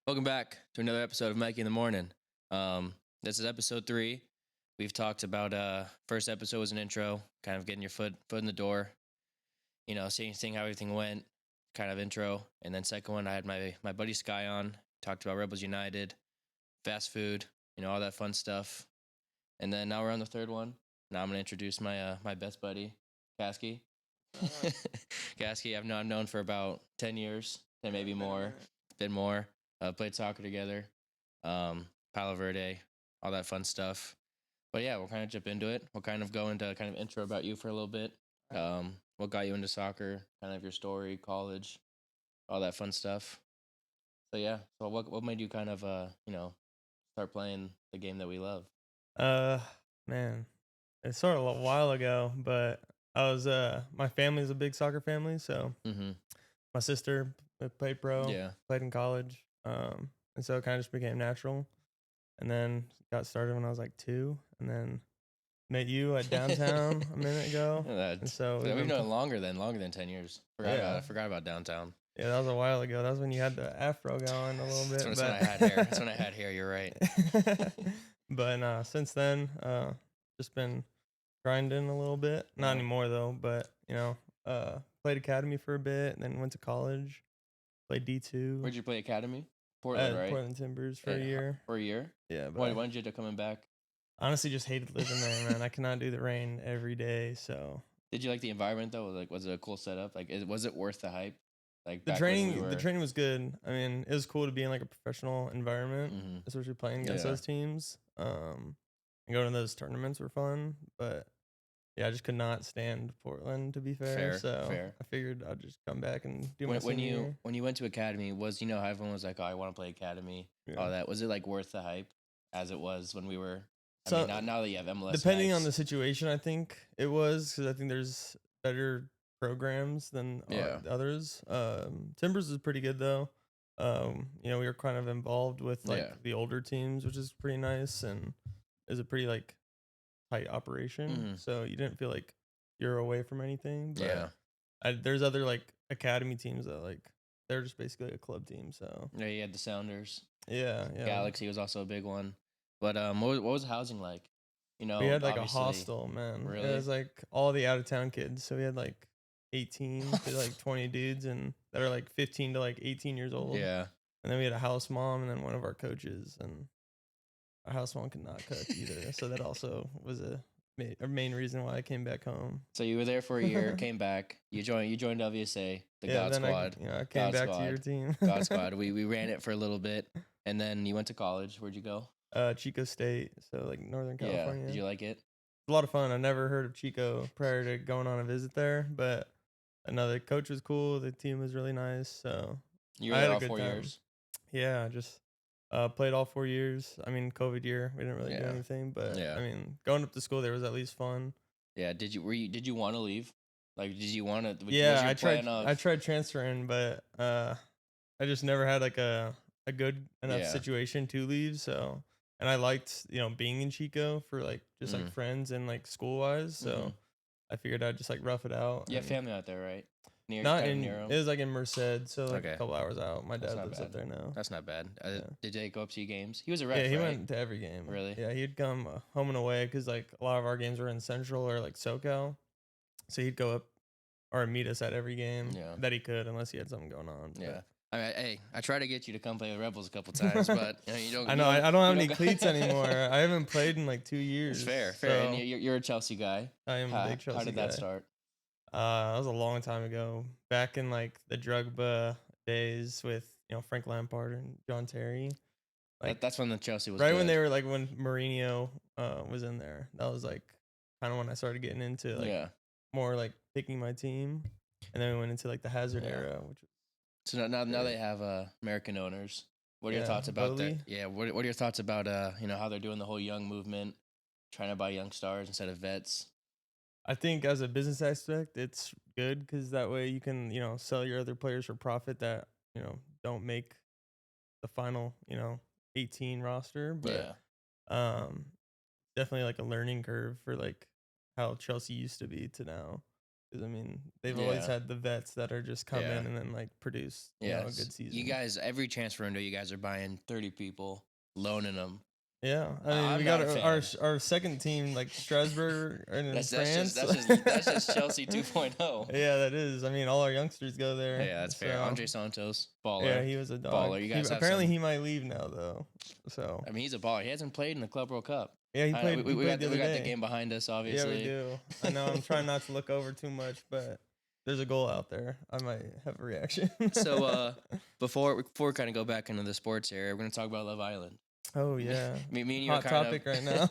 Welcome back to another episode of Mikey in the Morning. This is episode 3. We've talked about first episode was an intro, kind of getting your foot in the door, seeing how everything went, kind of intro. And then second one, I had my buddy Sky on, talked about Rebels United, fast food, all that fun stuff. And then now we're on the third one. Now I'm gonna introduce my best buddy, Kasky. Kasky, I've known for about 10 years, and maybe more, been more. Played soccer together, Palo Verde, all that fun stuff. But yeah, we'll kind of jump into it. We'll kind of go into kind of intro about you for a little bit. What got you into soccer, kind of your story, college, all that fun stuff. So yeah, so what made you kind of start playing the game that we love? Uh, Man, it's sort of a while ago, but I was my family's a big soccer family, so Mm-hmm. my sister played pro, Yeah. played in college, and so it kind of just became natural. And then got started when I was like 2, and then met you at downtown a minute ago, and so We've known longer than 10 years. Forgot about downtown. Yeah, that was a while ago. That was when you had the afro going a little bit. That's when I had hair. That's when I had hair. You're right. But since then, just been grinding a little bit. Not anymore though, but played academy for a bit, and then went to college, played D2. Where'd you play academy? Portland, right? Portland Timbers for a year. For a year? Yeah. But why did you end up coming back? Honestly, just hated living there, man. I cannot do the rain every day. So. Did you like the environment though? Was it a cool setup? Was it worth the hype? Like the training was good. I mean, it was cool to be in like a professional environment, especially playing against those teams. And going to those tournaments were fun, but yeah, I just could not stand Portland, to be fair. I figured I'd just come back and do my senior year. When you went to academy, how everyone was like, oh, I want to play academy, all that. Was it like worth the hype as it was when we were? I mean, now that you have MLS. Depending on the situation, I think it was, because I think there's better programs than others. Timbers is pretty good though. We were kind of involved with the older teams, which is pretty nice, and is a pretty like tight operation. So you didn't feel like you're away from anything. But there's other like academy teams that like they're just basically a club team. So yeah, you had the Sounders. Yeah. Galaxy was also a big one. But what was housing like? We had like a hostel, man. Really? It was like all the out of town kids. So we had like 18 to like 20 dudes, and that are like 15 to like 18 years old. Yeah. And then we had a house mom, and then one of our coaches, and our house mom could not cook either. So that also was a main reason why I came back home. So you were there for a year, came back. You joined WSA, the God Squad. I came back to your team. God Squad. We ran it for a little bit, and then you went to college. Where'd you go? Chico State, so like Northern California. Yeah. Did you like it? A lot of fun. I never heard of Chico prior to going on a visit there, but another coach was cool. The team was really nice. So you were there all 4 years. Yeah, just played all 4 years. I mean, COVID year, we didn't really do anything, but I mean, going up to school there was at least fun. Yeah. Did you want to leave? Like, did you want to? Yeah, I tried transferring, but I just never had like a good enough situation to leave. So. And I liked, being in Chico for like just like friends and like school wise. So I figured I'd just like rough it out. You have family out there, right? It was like in Merced, so like a couple hours out. My dad lives up there now. That's not bad. Did Jay go up to your games? He was a ref, Yeah, he went to every game. Really? Yeah, he'd come home and away, because like a lot of our games were in Central or like SoCal. So he'd go up or meet us at every game that he could, unless he had something going on. Yeah. I mean, hey, I tried to get you to come play with Rebels a couple times, but you don't. I don't have any cleats anymore. I haven't played in like 2 years. It's fair. So and you're a Chelsea guy. I am a big Chelsea guy. How did that start? That was a long time ago, back in like the Drogba days with Frank Lampard and John Terry. Like that's when the Chelsea was right good. when they were like when Mourinho was in there. That was like kind of when I started getting into like more like picking my team, and then we went into like the Hazard era, which. So now they have American owners. What are your thoughts about that? Yeah, what are your thoughts about how they're doing the whole young movement, trying to buy young stars instead of vets? I think as a business aspect, it's good, because that way you can sell your other players for profit that don't make the final 18 roster. But definitely like a learning curve for like how Chelsea used to be to now. 'Cause, I mean, they've always had the vets that are just come in and then like produce, a good season. You guys, every transfer window, you guys are buying 30 people, loaning them. Yeah, I mean, I'm we not got a our second team like Strasbourg and in That's France. that's just Chelsea 2.0. Yeah, that is. I mean, all our youngsters go there. Yeah, that's fair. Andre Santos, baller. Yeah, he was a dog. Baller. You guys apparently he might leave now though. So I mean, he's a baller. He hasn't played in the Club World Cup. yeah, he played. We got the the game behind us, obviously. Yeah, we do. I know. I'm trying not to look over too much, but there's a goal out there. I might have a reaction. So before we kind of go back into the sports area, we're gonna talk about Love Island. Oh yeah, me and you hot topic right now.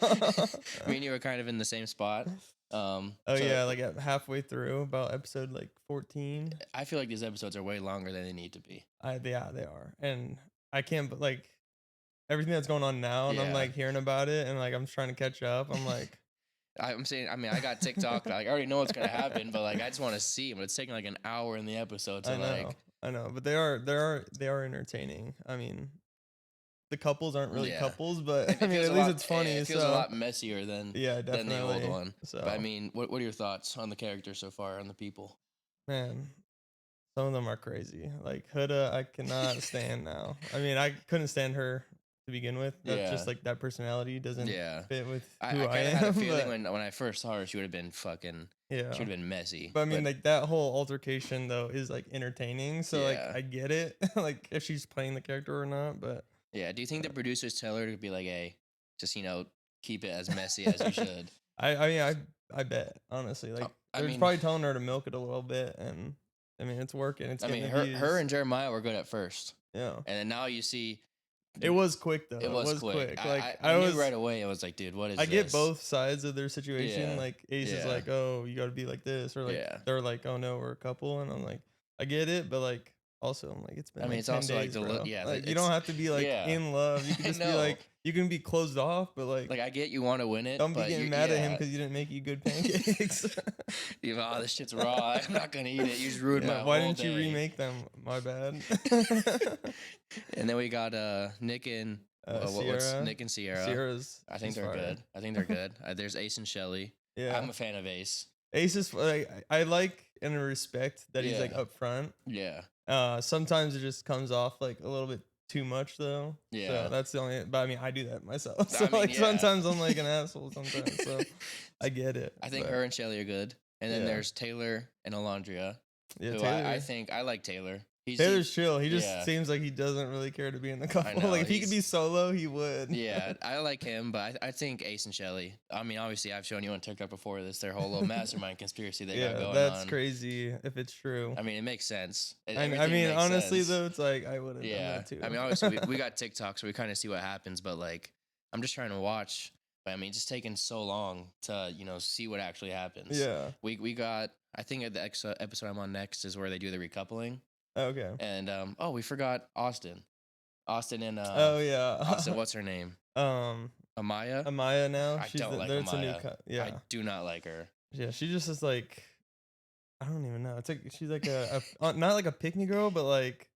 Me and you were kind of in the same spot. Yeah, like at halfway through, about episode like 14. I feel like these episodes are way longer than they need to be. They are, and I can't. But like everything that's going on now, and I'm like hearing about it, and like I'm trying to catch up. I'm like. I'm saying, I mean, I got TikTok. Like, I already know what's gonna happen, but like, I just want to see. But it's taking like an hour in the episode to I know, but they are entertaining. I mean, the couples aren't really couples, but I mean, at least it's funny. It feels a lot messier than than the old one. So, but I mean, what are your thoughts on the characters so far, on the people? Man, some of them are crazy. Like Huda, I cannot stand now. I mean, I couldn't stand her to begin with. That's just like that personality doesn't fit with who I am. Had a feeling when I first saw her, she would have been fucking. Yeah, she would have been messy. But I mean, like that whole altercation though is like entertaining. So like I get it, like if she's playing the character or not. But yeah, do you think the producers tell her to be like, hey, just keep it as messy as you should? I bet honestly, like they're probably telling her to milk it a little bit, and I mean it's working. Her and Jeremiah were good at first. Yeah, and then now you see. It was quick though. It was quick. Like I knew right away. I was like, dude, what is this? I get both sides of their situation. Yeah. Like Ace is like, oh, you got to be like this, or like they're like, oh no, we're a couple, and I'm like, I get it, but like also I'm like, it's been. I mean, it's 10 also days, like like you don't have to be like in love. You can just be like, you can be closed off, but like I get you want to win it. Don't be getting mad at him because you didn't make you good pancakes. This shit's raw. I'm not gonna eat it. You just ruined my why whole didn't you remake them? My bad. And then we got Nick and. What's Nick and Sierra? Sierra's. I think they're good. I think they're good. There's Ace and Shelly. Yeah, I'm a fan of Ace. Ace is like I like and respect that he's like upfront. Yeah. Sometimes it just comes off like a little bit too much though. Yeah. So that's the only. But I mean, I do that myself. So sometimes I'm like an asshole. Sometimes. So I get it. I think her and Shelly are good. And then there's Taylor and Alondria. Yeah, who Taylor. I like Taylor. Taylor's chill. He just seems like he doesn't really care to be in the couple. Like if he could be solo, he would. Yeah, I like him, but I think Ace and Shelly. I mean, obviously, I've shown you on TikTok before their whole little mastermind conspiracy they got going on. Yeah, that's crazy if it's true. I mean, it makes sense. I mean, honestly though, it's like I would have done that too. I mean, obviously, we got TikTok, so we kind of see what happens. But like, I'm just trying to watch. But I mean, it's just taking so long to see what actually happens. Yeah, we got. I think at the episode I'm on next is where they do the recoupling. Okay. And we forgot Austin. Austin and Austin, what's her name? Amaya. Amaya now. I don't like Amaya. I do not like her. Yeah, she just is like I don't even know. It's like she's like a not like a pick me girl, but like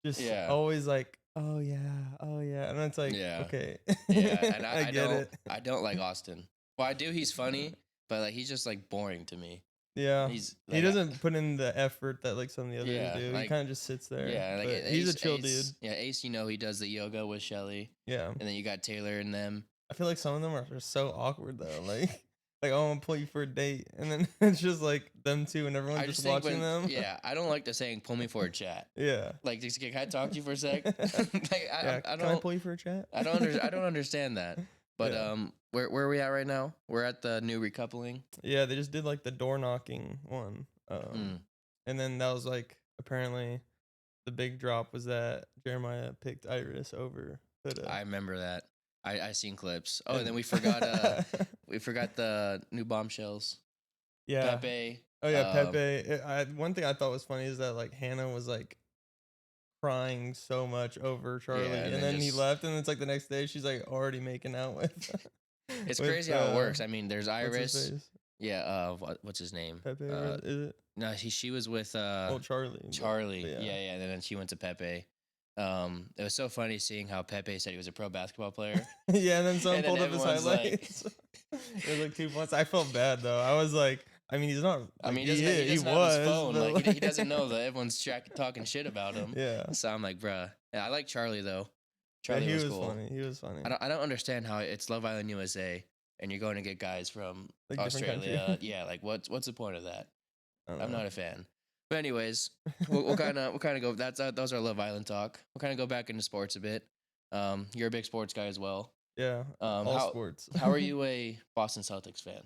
just always like oh yeah, and it's like okay. Yeah, and I get it. I don't like Austin. Well, I do. He's funny, but like he's just like boring to me. Yeah, he doesn't put in the effort that like some of the others do. He kind of just sits there. Yeah, like he's a chill dude. Yeah, Ace, he does the yoga with Shelly. Yeah, and then you got Taylor and them. I feel like some of them are so awkward though. Like oh, I'm gonna pull you for a date, and then it's just like them two and everyone just watching them. Yeah, I don't like the saying "pull me for a chat." Yeah, like can I talk to you for a sec? Like, can I pull you for a chat? I don't understand that. But where are we at right now? We're at the new recoupling. Yeah, they just did like the door knocking one. And then that was like apparently the big drop was that Jeremiah picked Iris over Huda. I remember that. I seen clips. Oh, and then we forgot the new bombshells. Yeah. Pepe. Oh yeah, Pepe. One thing I thought was funny is that like Hannah was like crying so much over Charlie, and then he left, and it's like the next day she's like already making out with. It's crazy how it works. I mean, there's Iris. Yeah. What's his name? Pepe. Is it? No, she was with Charlie. Charlie. But yeah. And then she went to Pepe. It was so funny seeing how Pepe said he was a pro basketball player. Yeah, and then someone pulled up his highlights. It was like 2 months. I felt bad though. I was like, I mean, he's not. Like, I mean, he doesn't have his phone. but Like he doesn't know that everyone's talking shit about him. Yeah. So I'm like, bruh. Yeah, I like Charlie though. Yeah, Charlie he was was cool. funny. He was funny. I don't understand how it's Love Island USA and you're going to get guys from Like different Australia. country. Yeah, like what's the point of that? I don't I'm know. not a fan. But anyways, we'll kind of go. Those are Love Island talk. We'll kind of go back into sports a bit. You're a big sports guy as well. Yeah. All sports. How are you a Boston Celtics fan?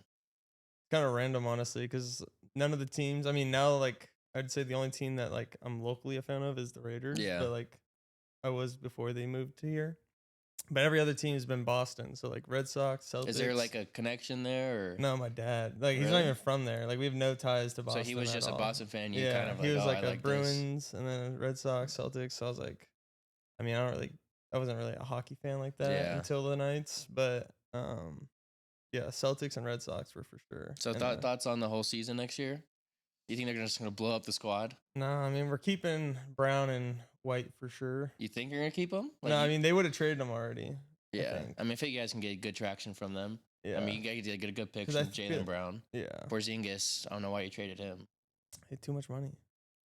Kind of random, honestly, because none of the teams. I mean, now like I'd say the only team that like I'm locally a fan of is the Raiders. Yeah. But like I was before they moved to here. But every other team has been Boston. So like Red Sox, Celtics. Is there like a connection there? Or? No, my dad. Like he's not even from there. Like we have no ties to Boston. So he was just a Boston fan. You yeah, kind of he was like a like Bruins and then Red Sox, Celtics. So I was like, I mean, I wasn't really a hockey fan like that until the Knights. But yeah, Celtics and Red Sox were for sure. So thoughts on the whole season next year? You think they're just going to blow up the squad? No, I mean, we're keeping Brown and White for sure. You think you're going to keep them? Like, no, I mean, they would have traded them already. Yeah. I mean, I think you guys can get good traction from them. Yeah. I mean, you guys get a good pick from Jaylen Brown. Yeah. Porzingis, I don't know why you traded him. He had too much money.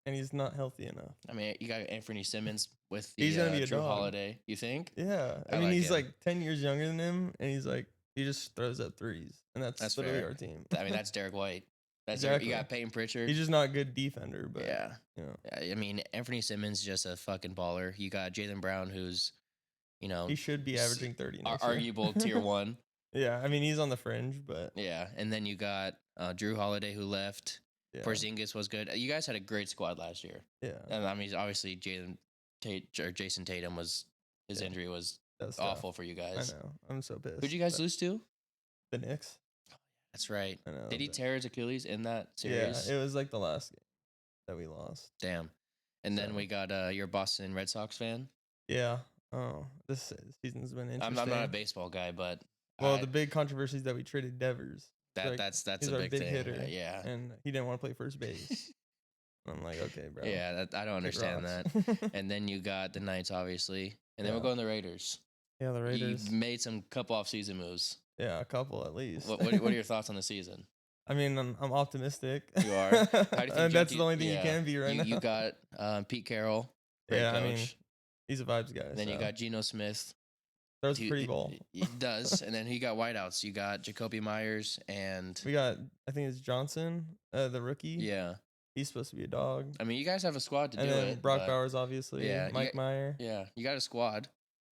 And he's not healthy enough. I mean, you got Anthony Simmons with he's gonna be a Drew dog. Holiday. You think? Yeah. I mean, he's like 10 years younger than him, and he's like, he just throws up threes. And that's literally our team. I mean, that's Derek White. That's exactly. You got Peyton Pritchard. He's just not a good defender, but yeah. I mean, Anthony Simmons is just a fucking baller. You got Jaylen Brown, who's, he should be averaging 30. Arguable tier 1. Yeah, I mean, he's on the fringe, but yeah. And then you got Drew Holiday, who left. Yeah. Porzingis was good. You guys had a great squad last year. Yeah. And I mean, obviously, Jason Tatum his injury was awful for you guys. I know. I'm so pissed. Who'd you guys lose to? The Knicks. That's right. I know. Did he tear his Achilles in that series? Yeah, it was like the last game that we lost. Damn. And then we got you're a Boston Red Sox fan? Yeah. Oh, this season's been interesting. I'm not a baseball guy, but the big controversy is that we traded Devers. That's a big thing. Hitter, yeah. And he didn't want to play first base. I'm like, okay, bro. Yeah, I don't understand that. And then you got the Knights, obviously, and then we're going the Raiders. Yeah, the Raiders. You made some couple off-season moves. Yeah, a couple at least. What are your thoughts on the season? I mean, I'm optimistic. You are. How do you think and that's the only thing you can be right now. You got Pete Carroll. Yeah, coach. I mean, he's a vibes guy. And then you got Geno Smith. Throws a pretty ball. He does. And then he got wideouts. You got Jacoby Myers and we got, I think it's Johnson, the rookie. Yeah. He's supposed to be a dog. I mean, you guys have a squad to do it. And then Brock Bowers, obviously. Yeah. Mike Meyer. Yeah. You got a squad,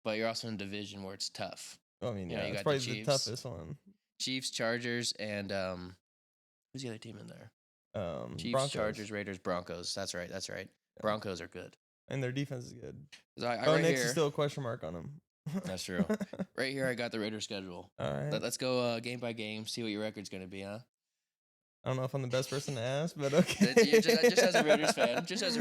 but you're also in a division where it's tough. I mean, yeah, it's probably the toughest one. Chiefs, Chargers, and who's the other team in there? Chiefs, Broncos. Chargers, Raiders, Broncos. That's right. Yeah. Broncos are good. And their defense is good. Next is still a question mark on them. That's true. Right here, I got the Raiders schedule. All right. Let's go game by game, see what your record's going to be, huh? I don't know if I'm the best person to ask, but okay. just as a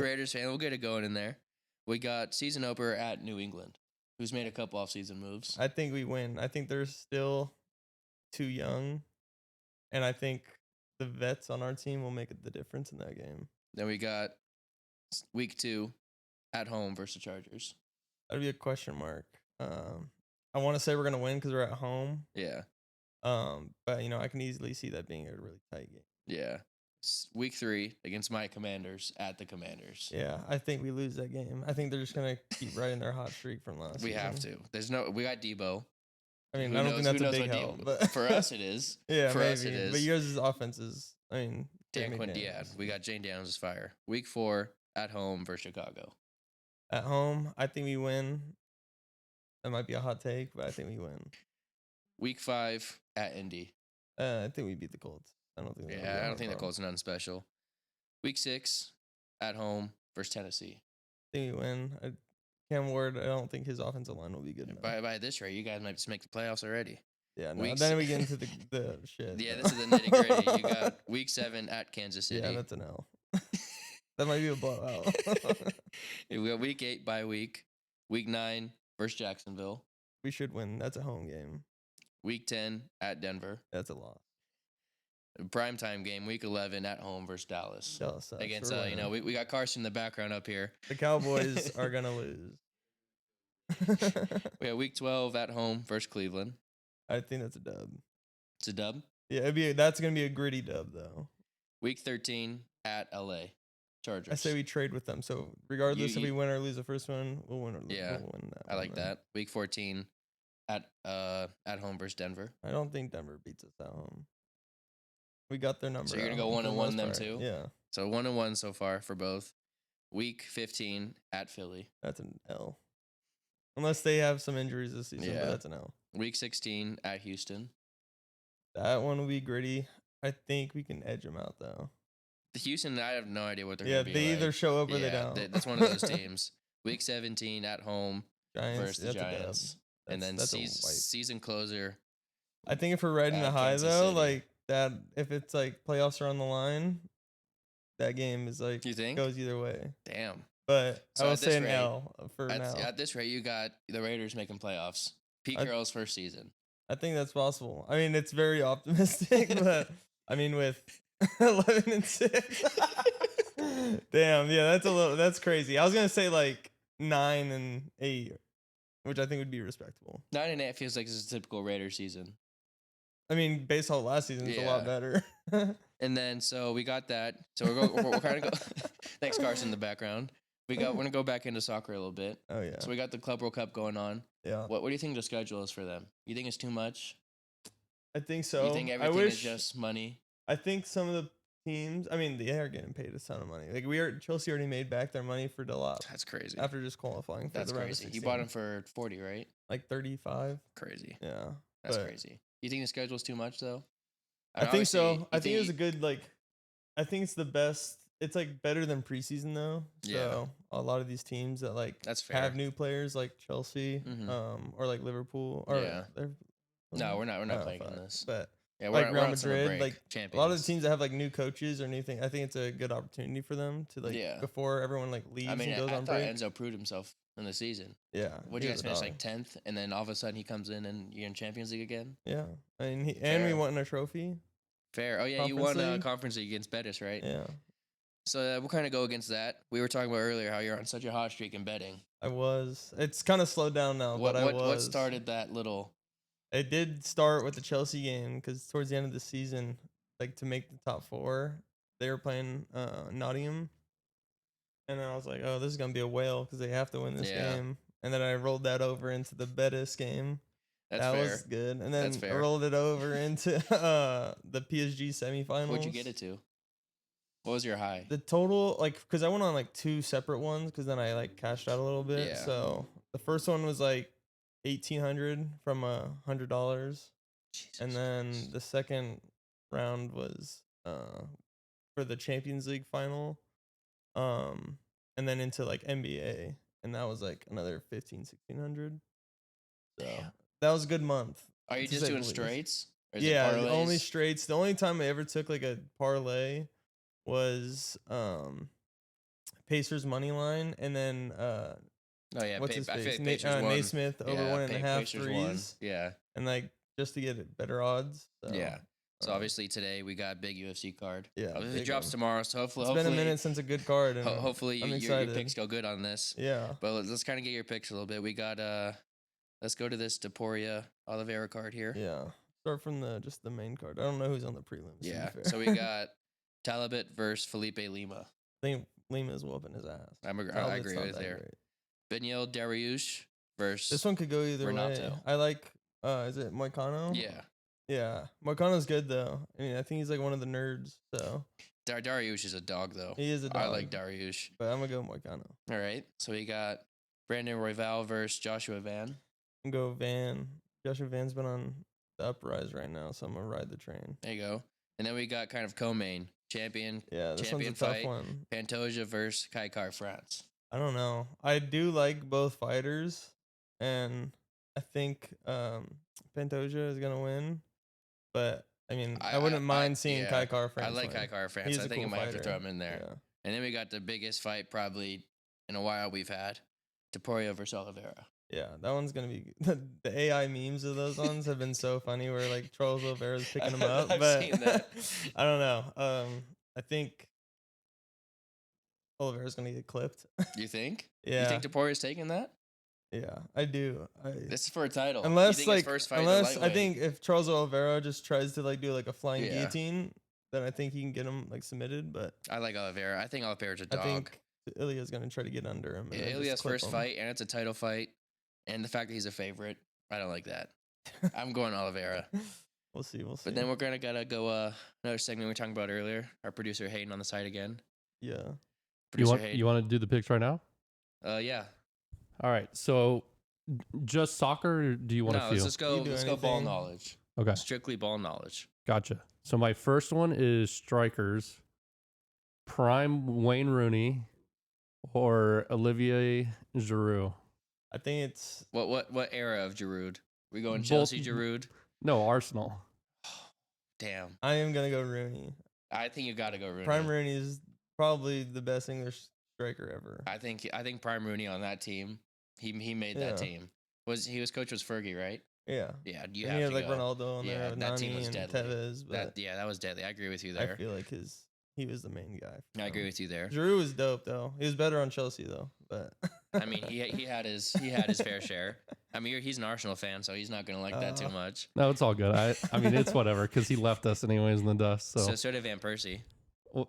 Raiders fan, we'll get it going in there. We got season opener at New England, who's made a couple off-season moves. I think we win. I think they're still too young, and I think the vets on our team will make the difference in that game. Then we got week 2 at home versus Chargers. That'd be a question mark. I want to say we're gonna win because we're at home. Yeah. But I can easily see that being a really tight game. Yeah. Week 3 against my Commanders at the Commanders. Yeah, I think we lose that game. I think they're just gonna keep riding their hot streak from last season. We have to. We got Debo. I mean, I don't think that's a big help, but for us it is. Yeah, for maybe. us it is. But yours' offense is, I mean, Dan Quinn. Yeah, we got Jane Downs is fire. Week 4 at home versus Chicago. At home, I think we win. That might be a hot take, but I think we win. Week 5 at Indy. I think we beat the Colts. I don't think the Colts are nothing special. Week 6 at home versus Tennessee. I think we win. Cam Ward, I don't think his offensive line will be good enough. By this rate, you guys might just make the playoffs already. Yeah, no, then we get into the shit. Yeah, this is the nitty gritty. You got week 7 at Kansas City. Yeah, that's an L. That might be a blowout. We got week 8 bye week. Week 9 versus Jacksonville. We should win. That's a home game. Week 10 at Denver. That's a loss. Primetime game, week 11 at home versus Dallas. Dallas sucks. Against, we got Carson in the background up here. The Cowboys are going to lose. We have week 12 at home versus Cleveland. I think that's a dub. It's a dub? Yeah, that's going to be a gritty dub, though. Week 13 at LA Chargers. I say we trade with them. So regardless if we win or lose the first one, we'll win or lose. Yeah, we'll win that I like that. Week 14 at home versus Denver. I don't think Denver beats us at home. We got their number. So you're gonna go 1-1 them too. Yeah. So 1-1 so far for both. Week 15 at Philly. That's an L. Unless they have some injuries this season, but that's an L. Week 16 at Houston. That one will be gritty. I think we can edge them out though. The Houston, I have no idea what they're going to be. Yeah, they either show up or they don't. That's one of those teams. Week 17 at home versus the Giants. And then season closer. I think if we're riding the high though, like that, if it's like playoffs are on the line, that game is like, you think? Goes either way. Damn. But so I will say an L for now. At this rate, you got the Raiders making playoffs. Pete Carroll's first season. I think that's possible. I mean, it's very optimistic, but I mean, with 11-6. Damn, yeah, that's crazy. I was gonna say like 9-8, which I think would be respectable. 9-8 feels like it's a typical Raiders season. I mean, based on last season, it's a lot better. And then so we got that. So we're kind of go. Thanks, Carson, in the background. We're gonna go back into soccer a little bit. Oh yeah. So we got the Club World Cup going on. Yeah. What do you think the schedule is for them? You think it's too much? I think so. You think everything is just money? I think some of the teams. I mean, they are getting paid a ton of money. Like Chelsea already made back their money for Delap. That's crazy. After just qualifying for the round of 16. You bought him for 40, right? Like 35. Crazy. Yeah. That's crazy. You think the schedule's too much though? I think so. I think it was a good I think it's the best. It's like better than preseason though. So a lot of these teams that like have new players like Chelsea, or like Liverpool, or no, we're not playing in this. But yeah, like Real Madrid, like champions. A lot of the teams that have like new coaches or new thing, I think it's a good opportunity for them to like before everyone like leaves and goes on break. Enzo proved himself in the season. Yeah, what did you guys finish like 10th, and then all of a sudden he comes in and you're in Champions League again? Yeah, I mean, and we won a trophy. Fair. Oh yeah, you won a Conference League against Betis, right? Yeah. So we'll kind of go against that. We were talking about earlier how you're on such a hot streak in betting. I was. It's kind of slowed down now, but I was. What started that little? It did start with the Chelsea game because towards the end of the season, like to make the top 4, they were playing Nottingham, and then I was like, "Oh, this is gonna be a whale because they have to win this game." And then I rolled that over into the Betis game. That was good. And then I rolled it over into the PSG semifinals. What'd you get it to? What was your high? The total, like, because I went on like 2 separate ones because then I like cashed out a little bit. Yeah. So the first one was like 1,800 from $100. And then the second round was for the Champions League final. And then into like NBA. And that was like another 1,500-1,600. So that was a good month. Are you just doing straights? Or is it parlays? Only straights. The only time I ever took like a parlay was Pacers money line, and then what's his face? Naismith over 1.5 threes. Yeah, and like just to get better odds. So, yeah. So obviously today we got a big UFC card. Yeah, it drops tomorrow. So hopefully, it's been a minute since a good card. And hopefully your picks go good on this. Yeah. But let's kind of get your picks a little bit. We got let's go to this Deporia Oliveira card here. Yeah. Start from the main card. I don't know who's on the prelims. Yeah. So we got Talibot versus Felipe Lima. I think Lima is whooping his ass. I agree with there. Benyil Dariush versus this one could go either Renato. way. I like is it Moicano? Yeah. Yeah. Moicano's good though. I mean, I think he's like one of the nerds. So Dariush is a dog though. He is a dog. I like Dariush. But I'm gonna go Moicano. All right. So we got Brandon Royval versus Joshua Van. I'm gonna go Van. Joshua Van's been on the uprise right now, so I'm gonna ride the train. There you go. And then we got kind of co-main champion. Yeah, this champion one's a fight. tough one. Pantoja versus Kaikar France. I don't know. I do like both fighters, and I think Pantoja is gonna win. But I mean, I wouldn't mind seeing Kaikar France. I like Kaikar France. I think I might have to throw him in there. Yeah. And then we got the biggest fight probably in a while we've had, Topuria versus Oliveira. Yeah, that one's gonna be the AI memes of those ones have been so funny. Where like Charles Oliveira's picking them up, but seen that. I don't know. I think Oliveira's gonna get clipped. You think? Yeah. You think Topuria's taking that? Yeah, I do. This is for a title. Unless like, first fight unless I think if Charles Oliveira just tries to like do like a flying guillotine, then I think he can get him like submitted. But I like Oliveira. I think Oliveira's a dog. I think Ilya's gonna try to get under him. Yeah, Ilya's first fight, and it's a title fight, and the fact that he's a favorite, I don't like that. I'm going Oliveira. We'll see. But then we're gotta go another segment we were talking about earlier. Our producer Hayden on the side again. Yeah. You want to do the picks right now? Yeah. All right. So just soccer, or do you want to feel? Let's go ball knowledge. Okay. Strictly ball knowledge. Gotcha. So my first one is strikers. Prime Wayne Rooney or Olivier Giroud. I think it's what era of Giroud? We going Chelsea Giroud? No, Arsenal. Damn. I am gonna go Rooney. I think you got to go Rooney. Prime Rooney is probably the best English striker ever. I think Prime Rooney on that team. He made that team. He was coach was Fergie, right? Yeah. Yeah. You have like Ronaldo on there. That team was deadly. Tevez, that was deadly. I agree with you there. I feel like he was the main guy. I agree with you there. Giroud was dope though. He was better on Chelsea though, but I mean, he had his fair share. I mean, he's an Arsenal fan, so he's not gonna like that too much. No, it's all good. I mean, it's whatever because he left us anyways in the dust. So did Van Persie. Well,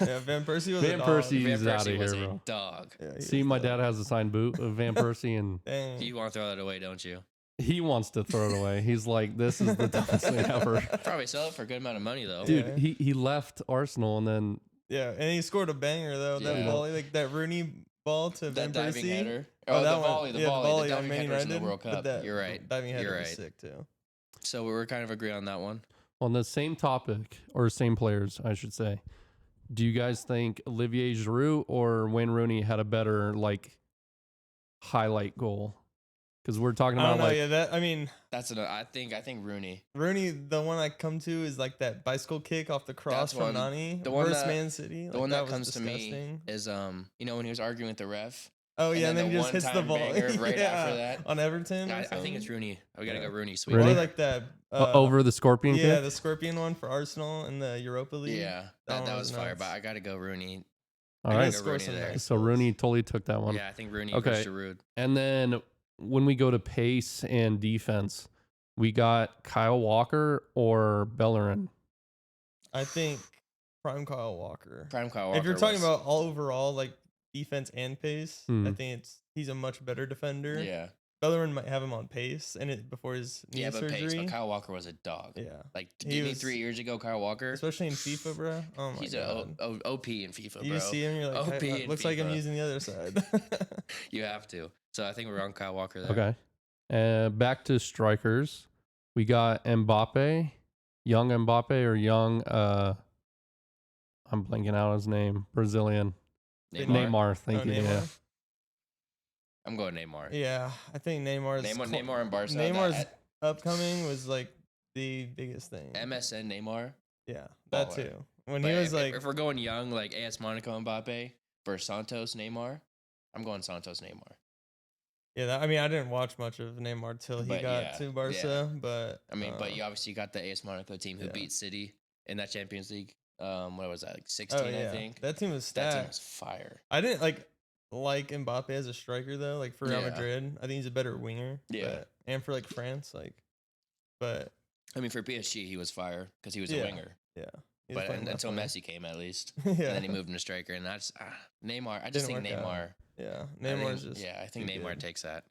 yeah, Van Persie was Van a dog. Persie's Van out Persie of was here, a bro. dog. Yeah, See, my dad has a signed boot of Van Persie, and Dang. You want to throw that away, don't you? he wants to throw it away. He's like, this is the dumbest thing ever. Probably sell it for a good amount of money though. Dude, he left Arsenal and then yeah, and he scored a banger though. That volley, like that Rooney ball to Van that diving Persie. header. Oh, the that volley. The diving Man header was in the United, World Cup. that You're right. Diving header You're was right. sick too. So we're kind of agree on that one. on the same topic, or same players, I should say. Do you guys think Olivier Giroud or Wayne Rooney had a better like highlight goal? Because we're talking about I think Rooney. Rooney, the one I come to is like that bicycle kick off the cross from Nani versus Man City. The one that comes to me is when he was arguing with the ref. Oh yeah, and then he just hits the ball right after that on Everton. I think it's Rooney. We gotta go Rooney. Sweet. Rooney? Or like that over the Scorpion kick? Yeah, the Scorpion one for Arsenal in the Europa League. Yeah, that was fire. But I gotta go Rooney. All right, nice Rooney totally took that one. Yeah, I think Rooney versus Giroud. And then when we go to pace and defense, we got Kyle Walker or Bellerin. I think Prime Kyle Walker. If you're talking about all overall like defense and pace, I think he's a much better defender. Yeah. Bellerin might have him on pace before his knee surgery. Pace, but Kyle Walker was a dog. Yeah. Like give me 3 years ago, Kyle Walker. Especially in FIFA, bro. Oh my He's God. an OP in FIFA, bro. You see him, you're like, OP hey, looks like I'm using the other side. You have to. So I think we're on Kyle Walker there. Okay. Back to strikers. We got Mbappe, young Mbappe or young, I'm blanking out his name, Brazilian. Neymar. Thank you. Neymar? Yeah. I'm going Neymar. Yeah, I think Neymar and Barca. Neymar's upcoming was like the biggest thing. MSN Neymar. Yeah, that too. When he was like, if we're going young, like AS Monaco Mbappe versus Santos Neymar, I'm going Santos Neymar. Yeah, I didn't watch much of Neymar till he got to Barca, but but you obviously got the AS Monaco team who beat City in that Champions League. What was that? Like 16, I think. That team was stacked. That team was fire. I didn't like Mbappe as a striker though. Like for Real Madrid, I think he's a better winger. Yeah, and for like France, but I mean for PSG, he was fire because he was a winger. Yeah. But until Messi came, at least, and then he moved into striker, and that's Neymar. I just think Neymar. Yeah, Neymar's just. Yeah, I think Neymar takes that.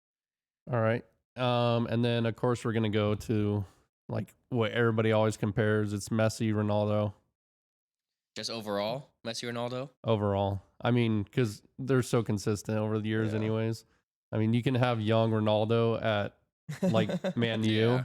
All right, and then of course we're gonna go to like what everybody always compares. It's Messi, Ronaldo. Just overall, Messi, Ronaldo. Overall, I mean, because they're so consistent over the years, anyways. I mean, you can have young Ronaldo at like Man U.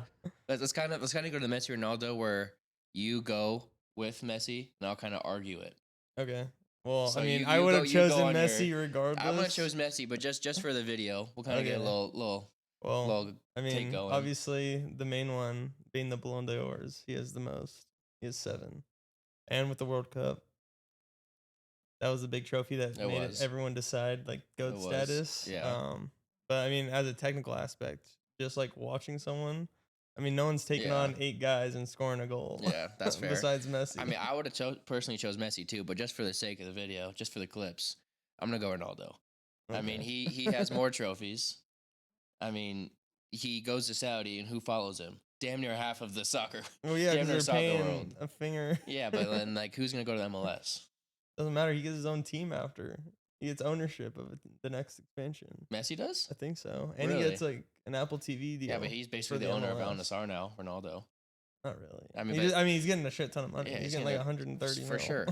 Let's kind of go to Messi, Ronaldo, where you go with Messi, and I'll kind of argue it. Okay. Well, so I would have chosen Messi regardless. I'm gonna choose Messi, but just for the video, we'll kind of get a little. Well, obviously the main one being the Ballon d'Ors, he has the most. He has 7, and with the World Cup, that was a big trophy that made everyone decide like GOAT status. Yeah. But as a technical aspect, just like watching someone. No one's taking on 8 guys and scoring a goal. Yeah, that's fair. Besides Messi. I would have personally chose Messi too, but just for the sake of the video, just for the clips, I'm gonna go Ronaldo. Okay. He has more trophies. He goes to Saudi, and who follows him? damn near half of the soccer. Well, yeah, damn because near they're soccer paying world. a finger. Yeah, but then like, who's gonna go to the MLS? Doesn't matter. He gets his own team after. He gets ownership of the next expansion. Messi does? I think so, and Really? he gets like an Apple TV deal. Yeah, but he's basically the owner of Al Nassr now, Ronaldo. Not really. I mean, he's getting a shit ton of money. Yeah, he's getting like 130 for sure.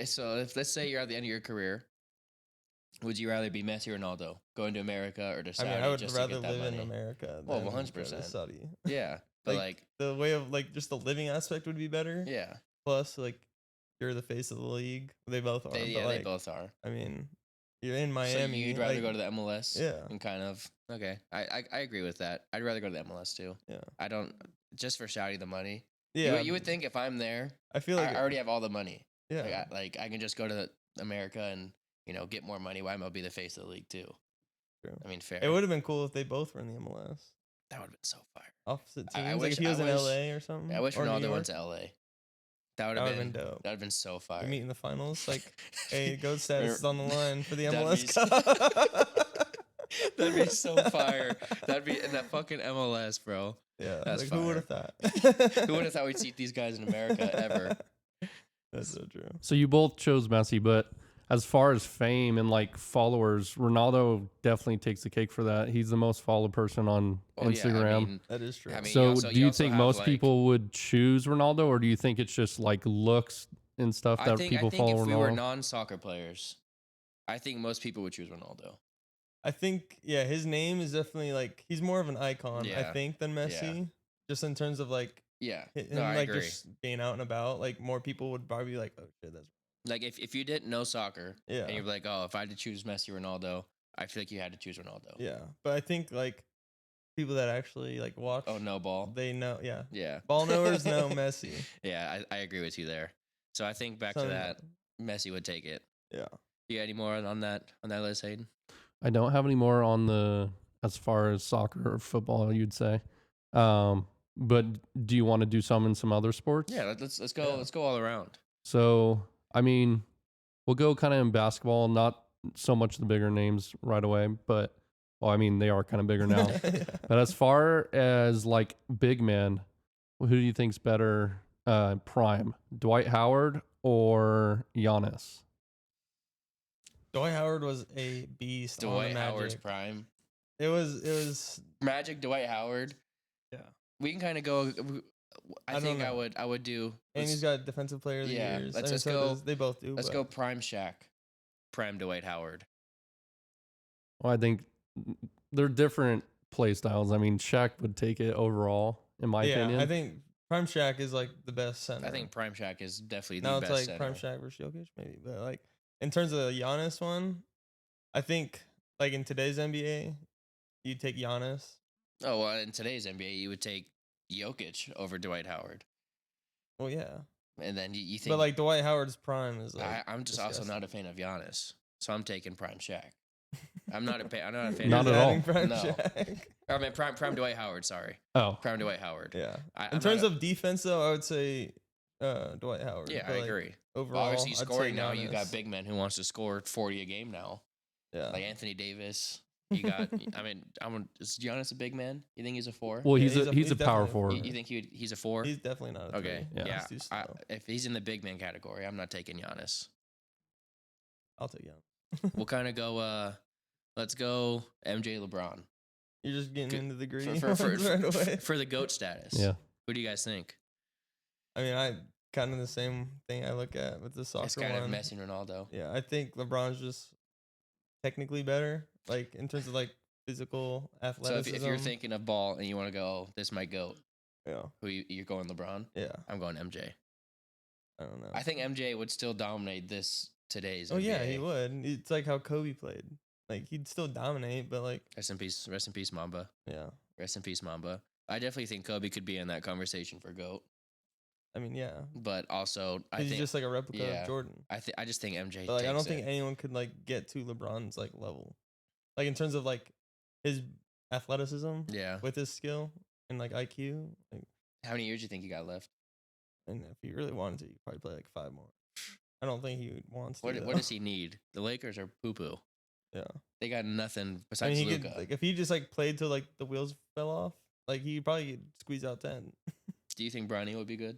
So if let's say you're at the end of your career, would you rather be Messi or Ronaldo, going to America or to Saudi? I would just rather to get that live money? in America. Well, than 100%. go to Saudi. Yeah, but like the way of like just the living aspect would be better. Yeah. Plus, like you're the face of the league. They both are. They both are. I mean, you're in Miami. So you'd rather go to the MLS? Yeah. And kind of okay. I agree with that. I'd rather go to the MLS too. Yeah. I don't just for Saudi the money. Yeah. You would think if I'm there, I feel like I already have all the money. Yeah. Like I can just go to America and get more money. Why am I be the face of the league too? True. I mean, fair. It would have been cool if they both were in the MLS. That would have been so fire. Opposite teams. I like wish if he was in wish, LA or something. I wish or Ronaldo went to LA. That would have been dope. That would have been so fire. We meet in the finals. Like, hey, GOAT status is on the line for the That'd MLS Cup. That'd be so fire. That'd be in that fucking MLS, bro. Yeah, that's like, fire. who would have thought? Who would have thought we'd see these guys in America ever? That's so true. So you both chose Messi, but as far as fame and like followers, Ronaldo definitely takes the cake for that. He's the most followed person on Instagram. Yeah, I mean, that is true. I mean, so do you think most people would choose Ronaldo, or do you think it's just like looks and stuff that people follow Ronaldo? I think if we were non-soccer players, I think most people would choose Ronaldo. I think, yeah, his name is definitely like, he's more of an icon, I think, than Messi. Yeah. Just in terms of like, I agree. Just being out and about, like more people would probably be like, oh shit, that's like if you didn't know soccer, and you're like, oh, if I had to choose Messi or Ronaldo, I feel like you had to choose Ronaldo. Yeah, but I think like people that actually like watch, know ball, they know, yeah, ball knowers know Messi. Yeah, I agree with you there. So I think back to that, Messi would take it. Yeah. You got any more on that list, Hayden? I don't have any more on the as far as soccer or football, you'd say. But do you want to do some in some other sports? Yeah, let's go. Yeah. Let's go all around. So I mean, we'll go kind of in basketball, not so much the bigger names right away, but well, I mean they are kind of bigger now. But as far as like big men, who do you think's better prime, Dwight Howard or Giannis? Dwight Howard was a beast. Dwight Howard's prime. It was Magic. Dwight Howard. Yeah, we can kind of go. I think I would do. And he's got defensive player of the year. Let's go. They both do. Let's go prime Shaq, prime Dwight Howard. Well, I think they're different play styles. I mean, Shaq would take it overall, in my opinion. I think prime Shaq is like the best center. I think prime Shaq is definitely the best center. Now it's like prime Shaq versus Jokic, maybe. But like in terms of the Giannis one, I think like in today's NBA, you'd take Giannis. Oh, well, in today's NBA, you would take Jokic over Dwight Howard. Well, yeah. And then you think, but like Dwight Howard's prime is like. I'm just disgusting. Also not a fan of Giannis, so I'm taking prime Shaq. I'm not a fan. Not at all. Prime Shaq. I mean prime Dwight Howard. Sorry. Oh, prime Dwight Howard. Yeah. In terms of defense, though, I would say Dwight Howard. Yeah, I agree. Overall, obviously scoring now, you got big men who wants to score 40 a game now. Yeah. Like Anthony Davis. You got. I mean, is Giannis a big man? You think he's a 4? Well, he's a power forward. You think he's a 4? He's definitely not a 3. Okay. Yeah. If he's in the big man category, I'm not taking Giannis. I'll take Giannis. We'll kind of go. Let's go MJ LeBron. You're just getting into the greedy for right away. For the GOAT status. Yeah. Who do you guys think? I mean, I kind of the same thing I look at with the soccer. It's kind of Messi and Ronaldo. Yeah, I think LeBron's just technically better, like in terms of like physical athleticism. So if you're thinking of ball and you want to go, this might GOAT. Yeah. Who you're going LeBron? Yeah. I'm going MJ. I don't know. I think MJ would still dominate today's. Oh NBA. Yeah, he would. It's like how Kobe played. Like he'd still dominate, but like rest in peace, Mamba. Yeah. Rest in peace, Mamba. I definitely think Kobe could be in that conversation for GOAT. I mean, yeah. But also, I think he's just like a replica of Jordan. I just think MJ. But like, I don't think anyone could like get to LeBron's like level, like in terms of like his athleticism. Yeah. With his skill and like IQ. Like, how many years do you think he got left? And if he really wanted to, he'd probably play like 5 more. I don't think he wants to. What does he need? The Lakers are poo poo. Yeah. They got nothing besides Luka. Like if he just like played till like the wheels fell off, Like he probably squeeze out 10. Do you think Bronny would be good?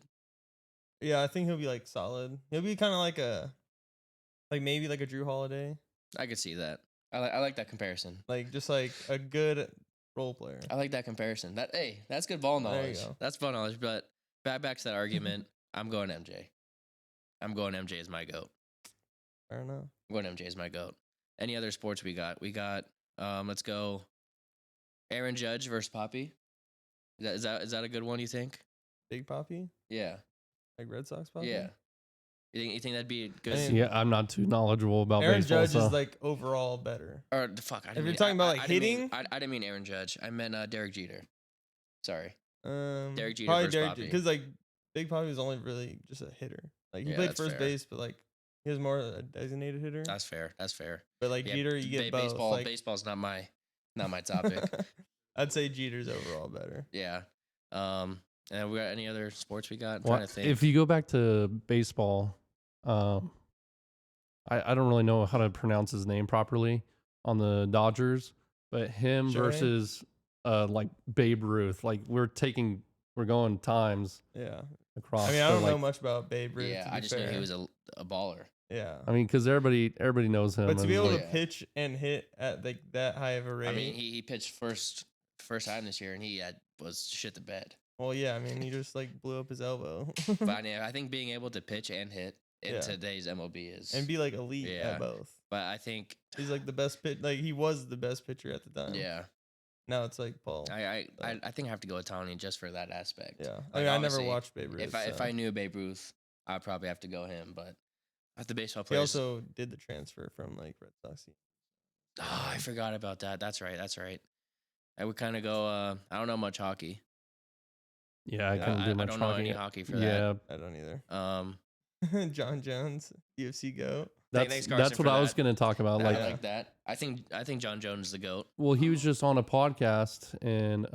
Yeah, I think he'll be like solid. He'll be kind of like maybe like a Drew Holiday. I could see that. I like that comparison. Like just like a good role player. I like that comparison. That's good ball knowledge. That's ball knowledge. But back to that argument. I'm going MJ. I'm going MJ as my GOAT. Fair enough. I'm going MJ as my GOAT. Any other sports we got? We got let's go Aaron Judge versus Poppy. Is that a good one, you think? Big Poppy? Yeah. Like Red Sox Poppy? Yeah. You think that'd be good? I mean, Yeah, I'm not too knowledgeable about Aaron baseball. Judge is like overall better. Or fuck, if you're talking about like hitting, I didn't mean Aaron Judge. I meant Derek Jeter. Sorry. Derek Jeter versus Poppy. Because like Big Poppy was only really just a hitter. Like he played first base, but like he was more a designated hitter. That's fair. But like Jeter, you get both. Baseball's not my topic. I'd say Jeter's overall better. Yeah. And we got any other sports we got? I'm well, trying to think. If you go back to baseball, I don't really know how to pronounce his name properly on the Dodgers, but him versus like Babe Ruth, like we're going times. Yeah. Across. I mean, I don't know much about Babe Ruth. Yeah, I just knew he was a baller. Yeah. I mean, because everybody knows him. But to be able to pitch and hit at like that high of a rate. I mean, he pitched first time this year, and he was shit the bed. Well, yeah. I mean, he just like blew up his elbow. But I think being able to pitch and hit in today's MLB is and be like elite at both. But I think he's like the best like he was the best pitcher at the time. Yeah. Now it's like Paul. I think I have to go with Tony just for that aspect. Yeah. I mean, I never watched Babe Ruth. If I knew Babe Ruth, I'd probably have to go him. But the baseball players. He also did the transfer from like Red Sox. Oh, I forgot about that. That's right. I would kind of go. I don't know much hockey. Yeah, I couldn't do much I don't hockey. know any hockey for that. Yeah, I don't either. John Jones, UFC GOAT. That's what I was going to talk about. I like that. I think John Jones is the GOAT. Well, he was just on a podcast, and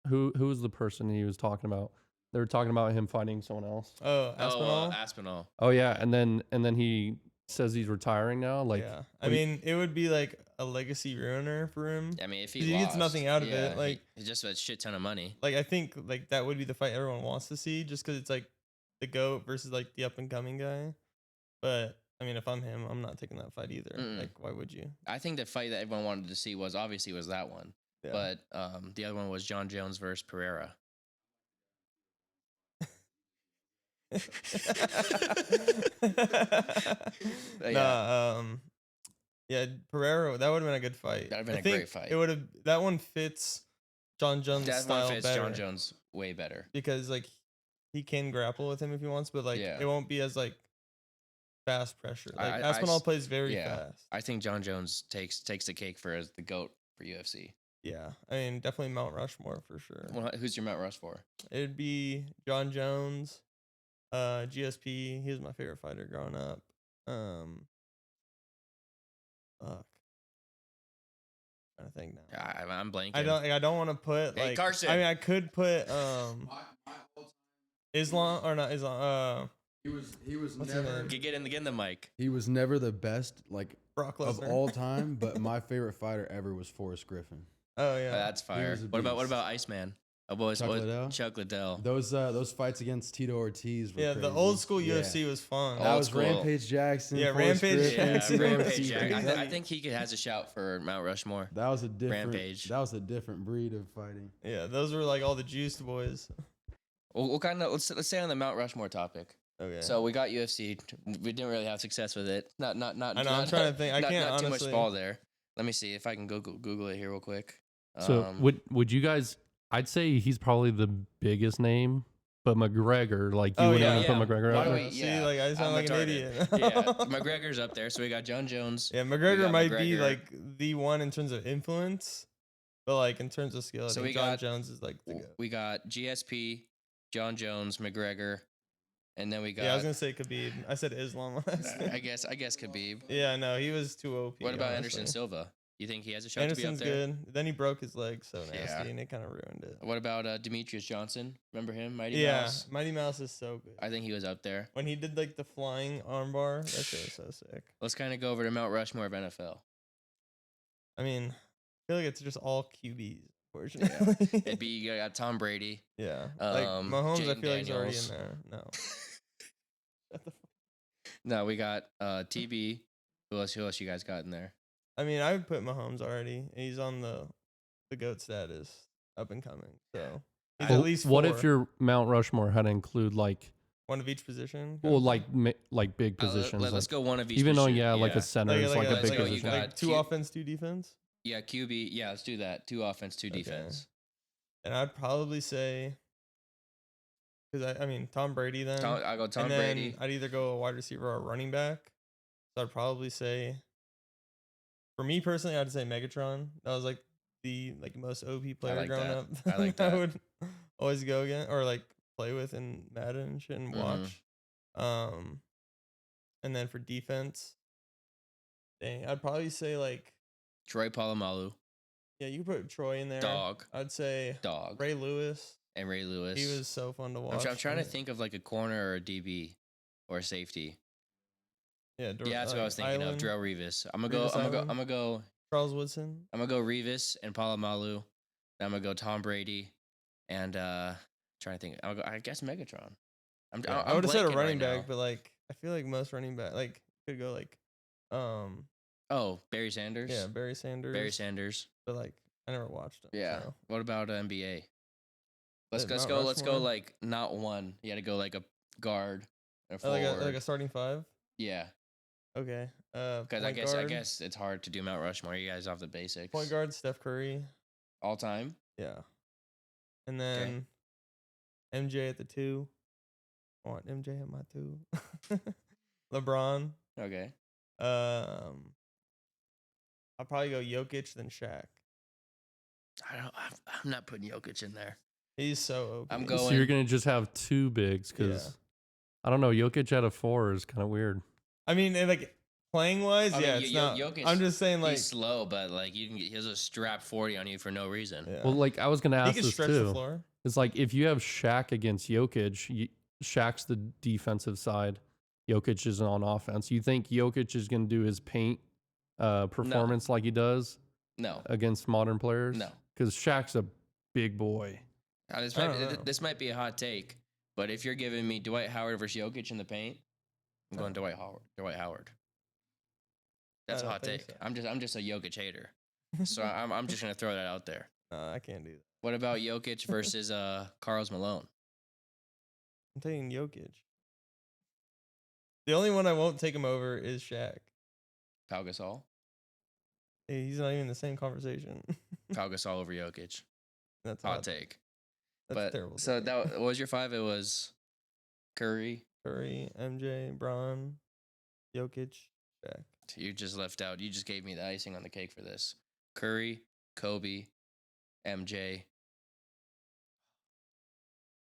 who was the person he was talking about? They were talking about him fighting someone else. Oh, Aspinall. Aspinall. Oh yeah, and then he says he's retiring now. Like, yeah, I mean, it would be like a legacy ruiner for him. I mean, if he gets nothing out of it, like he just a shit ton of money. Like I think like that would be the fight everyone wants to see, just because it's like the GOAT versus like the up and coming guy. But I mean, if I'm him, I'm not taking that fight either. Like, why would you? I think the fight that everyone wanted to see was that one. Yeah. But the other one was John Jones versus Pereira. Yeah, Pereira, that would have been a good fight. That would have been a great fight. It would have. That one fits John Jones' style better. John Jones way better because like he can grapple with him if he wants, but like it won't be as like fast pressure. Like Aspinall plays very fast. I think John Jones takes the cake for as the GOAT for UFC. Yeah, I mean definitely Mount Rushmore for sure. Well, who's your Mount Rushmore? It'd be John Jones, GSP. He was my favorite fighter growing up. Fuck. I'm trying to think now. I'm blanking. I don't want to put like. Carson. I mean, I could put Islam or not Islam. He was never. Get in the mic. He was never the best like Brock of Lesnar all time, but my favorite fighter ever was Forrest Griffin. Oh yeah, that's fire. What about Iceman? Chuck Liddell. Those fights against Tito Ortiz were crazy. The old school UFC was fun. That was Rampage Jackson. Yeah, Rampage Jackson. Rampage Jackson. I think he has a shout for Mount Rushmore. That was a different Rampage. That was a different breed of fighting. Yeah, those were like all the juiced boys. We'll kind of let's stay on the Mount Rushmore topic. Okay. So we got UFC. We didn't really have success with it. Not. I know. I'm trying to think. I can't not honestly. Too much ball there. Let me see if I can Google it here real quick. So would you guys? I'd say he's probably the biggest name, but McGregor, like you wouldn't put McGregor up there. See, like I sound like an idiot. McGregor's up there. So we got John Jones. Yeah, McGregor might be like the one in terms of influence, but like in terms of skill, I think John Jones is like the guy. We got GSP, John Jones, McGregor, and then we got. Yeah, I was gonna say Khabib. I said Islam last. I guess Khabib. Yeah, no, he was too OP. What about Anderson Silva? You think he has a shot to be up there? Good. Then he broke his leg so nasty, and it kind of ruined it. What about Demetrius Johnson? Remember him? Mighty Mouse? Yeah, Mighty Mouse is so good. I think he was up there. When he did like the flying armbar, that shit was so sick. Let's kind of go over to Mount Rushmore of NFL. I mean, I feel like it's just all QBs. unfortunately. Yeah. It'd be you got Tom Brady. Yeah. Like Mahomes, Jaden I feel like he's already Daniels. in there. No. Shut the fuck. No, we got TB. Who else you guys got in there? I mean, I would put Mahomes already. He's on the GOAT status, up and coming. So he's at least 4. What if your Mount Rushmore had to include like one of each position? well, like big positions. Let's go one of each. Even though position. like a center is like a big position. You got like 2 offense, 2 defense. Yeah, QB. Yeah, let's do that. 2 offense, 2 defense. And I'd probably say, because I mean Tom Brady then. I'll go Tom and then Brady. I'd either go a wide receiver or a running back. So I'd probably say, for me personally, I'd say Megatron. That was like the most OP player growing up. I like that. I would always go again or like play with in Madden and shit and watch. And then for defense, dang, I'd probably say like Troy Polamalu. Yeah, you could put Troy in there. Dog. I'd say Dog. Ray Lewis. And Ray Lewis. He was so fun to watch. I'm trying to think of like a corner or a DB or a safety. Yeah, that's what I was thinking of. Darrelle Revis. I'm gonna go Charles Woodson. I'm gonna go Revis and Polamalu. Then I'm gonna go Tom Brady and trying to think. I guess Megatron. I would have said a running back, but like I feel like most running back like could go like Barry Sanders. Yeah, Barry Sanders. But like I never watched him. Yeah. So. What about NBA? Let's go. Rushmore? Let's go like not one. You got to go like a guard, a forward. Like a starting 5. Yeah. Okay. Because I guess it's hard to do Mount Rushmore. You guys off the basics. Point guard Steph Curry. All time. Yeah. And then MJ at the 2. I want MJ at my 2. LeBron. Okay. I'll probably go Jokic then Shaq. I'm not putting Jokic in there. He's so OP. So you're gonna just have 2 bigs because I don't know. Jokic at a 4 is kind of weird. I mean, like playing wise, it's not. Jokic, I'm just saying, like he's slow, but like he has a strap 40 on you for no reason. Yeah. Well, like I was gonna ask he can this stretch too. The floor. It's like if you have Shaq against Jokic, Shaq's the defensive side. Jokic is on offense. You think Jokic is gonna do his paint performance like he does? No. Against modern players? No. Because Shaq's a big boy. This might be a hot take, but if you're giving me Dwight Howard versus Jokic in the paint, I'm going Dwight Howard. That's a hot take. So. I'm just a Jokic hater, so I'm just gonna throw that out there. I can't do that. What about Jokic versus Karl Malone? I'm taking Jokic. The only one I won't take him over is Shaq. Pau Gasol. Hey, he's not even in the same conversation. Pau Gasol over Jokic. That's hot take. That's terrible. So what was your 5? It was Curry, MJ, Bron, Jokic, Shaq. You just left out. You just gave me the icing on the cake for this. Curry, Kobe, MJ.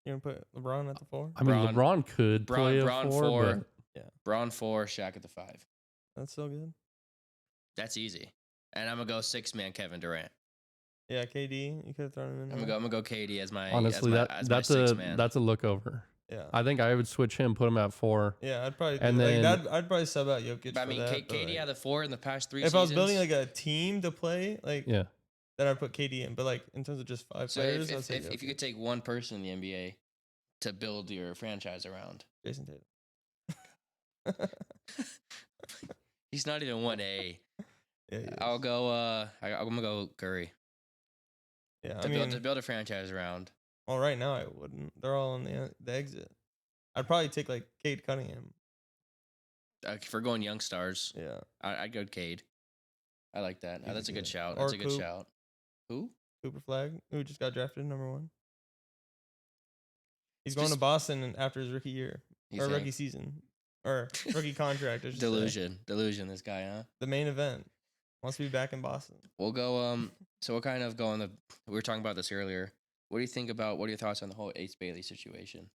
You're gonna put LeBron at the 4? I mean, LeBron could play a 4, but Bron 4, Shaq at the 5. That's so good. That's easy. And I'm gonna go 6-man Kevin Durant. Yeah, KD. You could have thrown him in. I'm gonna go KD as my. Honestly, that's a look over. Yeah, I think I would switch him, put him at 4. Yeah, I'd probably. I'd probably sub out Jokic. But I mean, KD had the 4 in the past 3 seasons. If I was building like a team to play, then I'd put KD in. But like in terms of just 5 players, if you could take one person in the NBA to build your franchise around, Jason Tatum. He's not even 1A. Yeah, I'll go. I'm gonna go Curry. Yeah, to build a franchise around. Well, right now I wouldn't. They're all on the exit. I'd probably take like Cade Cunningham. For going young stars. Yeah, I'd go Cade. I like that. That's a good shout. Or That's a good shout. Who? Cooper Flag, who just got drafted number 1. He's going to Boston after his rookie year or rookie season or rookie contract. Delusion. This guy, huh? The main event. Wants to be back in Boston. We'll go. So we'll kind of go on we were talking about this earlier. What do you think about? What are your thoughts on the whole Ace Bailey situation?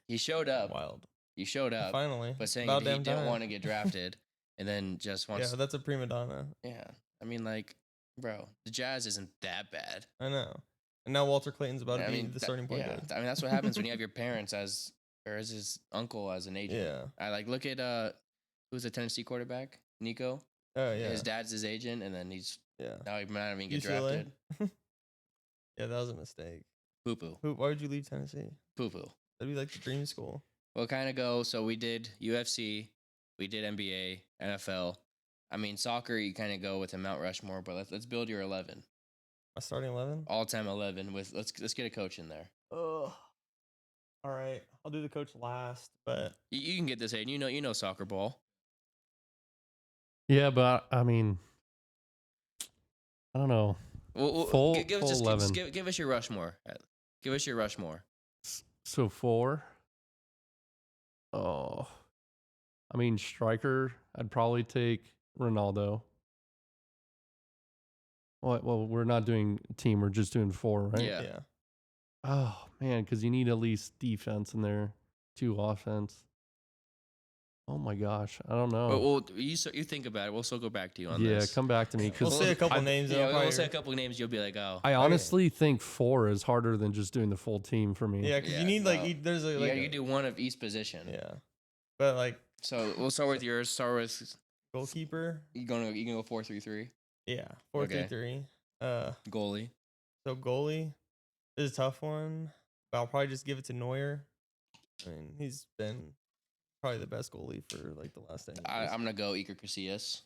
He showed up. Wild. He showed up finally, but saying he didn't want to get drafted, and then just wants. Yeah, that's a prima donna. Yeah, I mean, like, bro, the Jazz isn't that bad. I know. And now Walter Clayton's about to be the starting point guard. I mean, that's what happens when you have your parents as his uncle as an agent. Yeah. I look at who's the Tennessee quarterback, Nico. Oh yeah. His dad's his agent, and then he's now he might not even get UCLA? drafted. Yeah, that was a mistake. Poo poo. Why would you leave Tennessee? Poo poo. That'd be like the dream school. We'll kind of go. So we did UFC, we did NBA, NFL. I mean, soccer, you kind of go with a Mount Rushmore, but let's build your 11. My starting 11? All time 11 with let's get a coach in there. Oh. All right. I'll do the coach last, but You can get this in. You know soccer ball. Yeah, but I mean, I don't know. Well, give us your Rushmore. Give us your Rushmore. So 4. Oh, I mean, striker, I'd probably take Ronaldo. Well, we're not doing team. We're just doing 4, right? Yeah. Oh, man, because you need at least defense in there, 2 offense. Oh, my gosh. I don't know. Well, you think about it. We'll still go back to you on this. Yeah, come back to me. We'll say a couple names. Yeah, we'll say a couple names. You'll be like, oh. I honestly think 4 is harder than just doing the full team for me. Yeah, because you need there's a you can do one of each position. Yeah, but like. So we'll start with yours. Start with goalkeeper. You can go 4-3-3. Yeah, 4-3-3. Goalie. So goalie is a tough one, but I'll probably just give it to Neuer. I mean, he's been probably the best goalie for like the last 10 years. I'm gonna go Iker Casillas.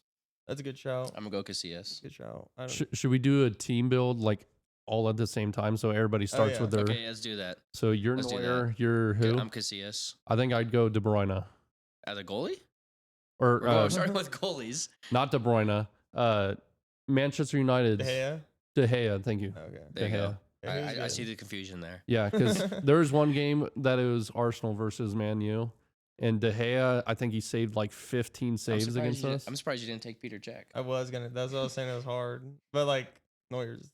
That's a good shout. I'm gonna go Casillas. Good shout. Should we do a team build like all at the same time so everybody starts with their? Okay, let's do that. So you're Neuer. You're who? I'm Casillas. I think I'd go De Bruyne. As a goalie? Or starting with goalies. Not De Bruyne. Manchester United. De Gea. Thank you. Okay. There you go. I see the confusion there. Yeah, because there was one game that it was Arsenal versus Man U, and De Gea, I think he saved like 15 saves against us. I'm surprised you didn't take Peter Cech. That's what I was saying. It was hard, but like Neuer's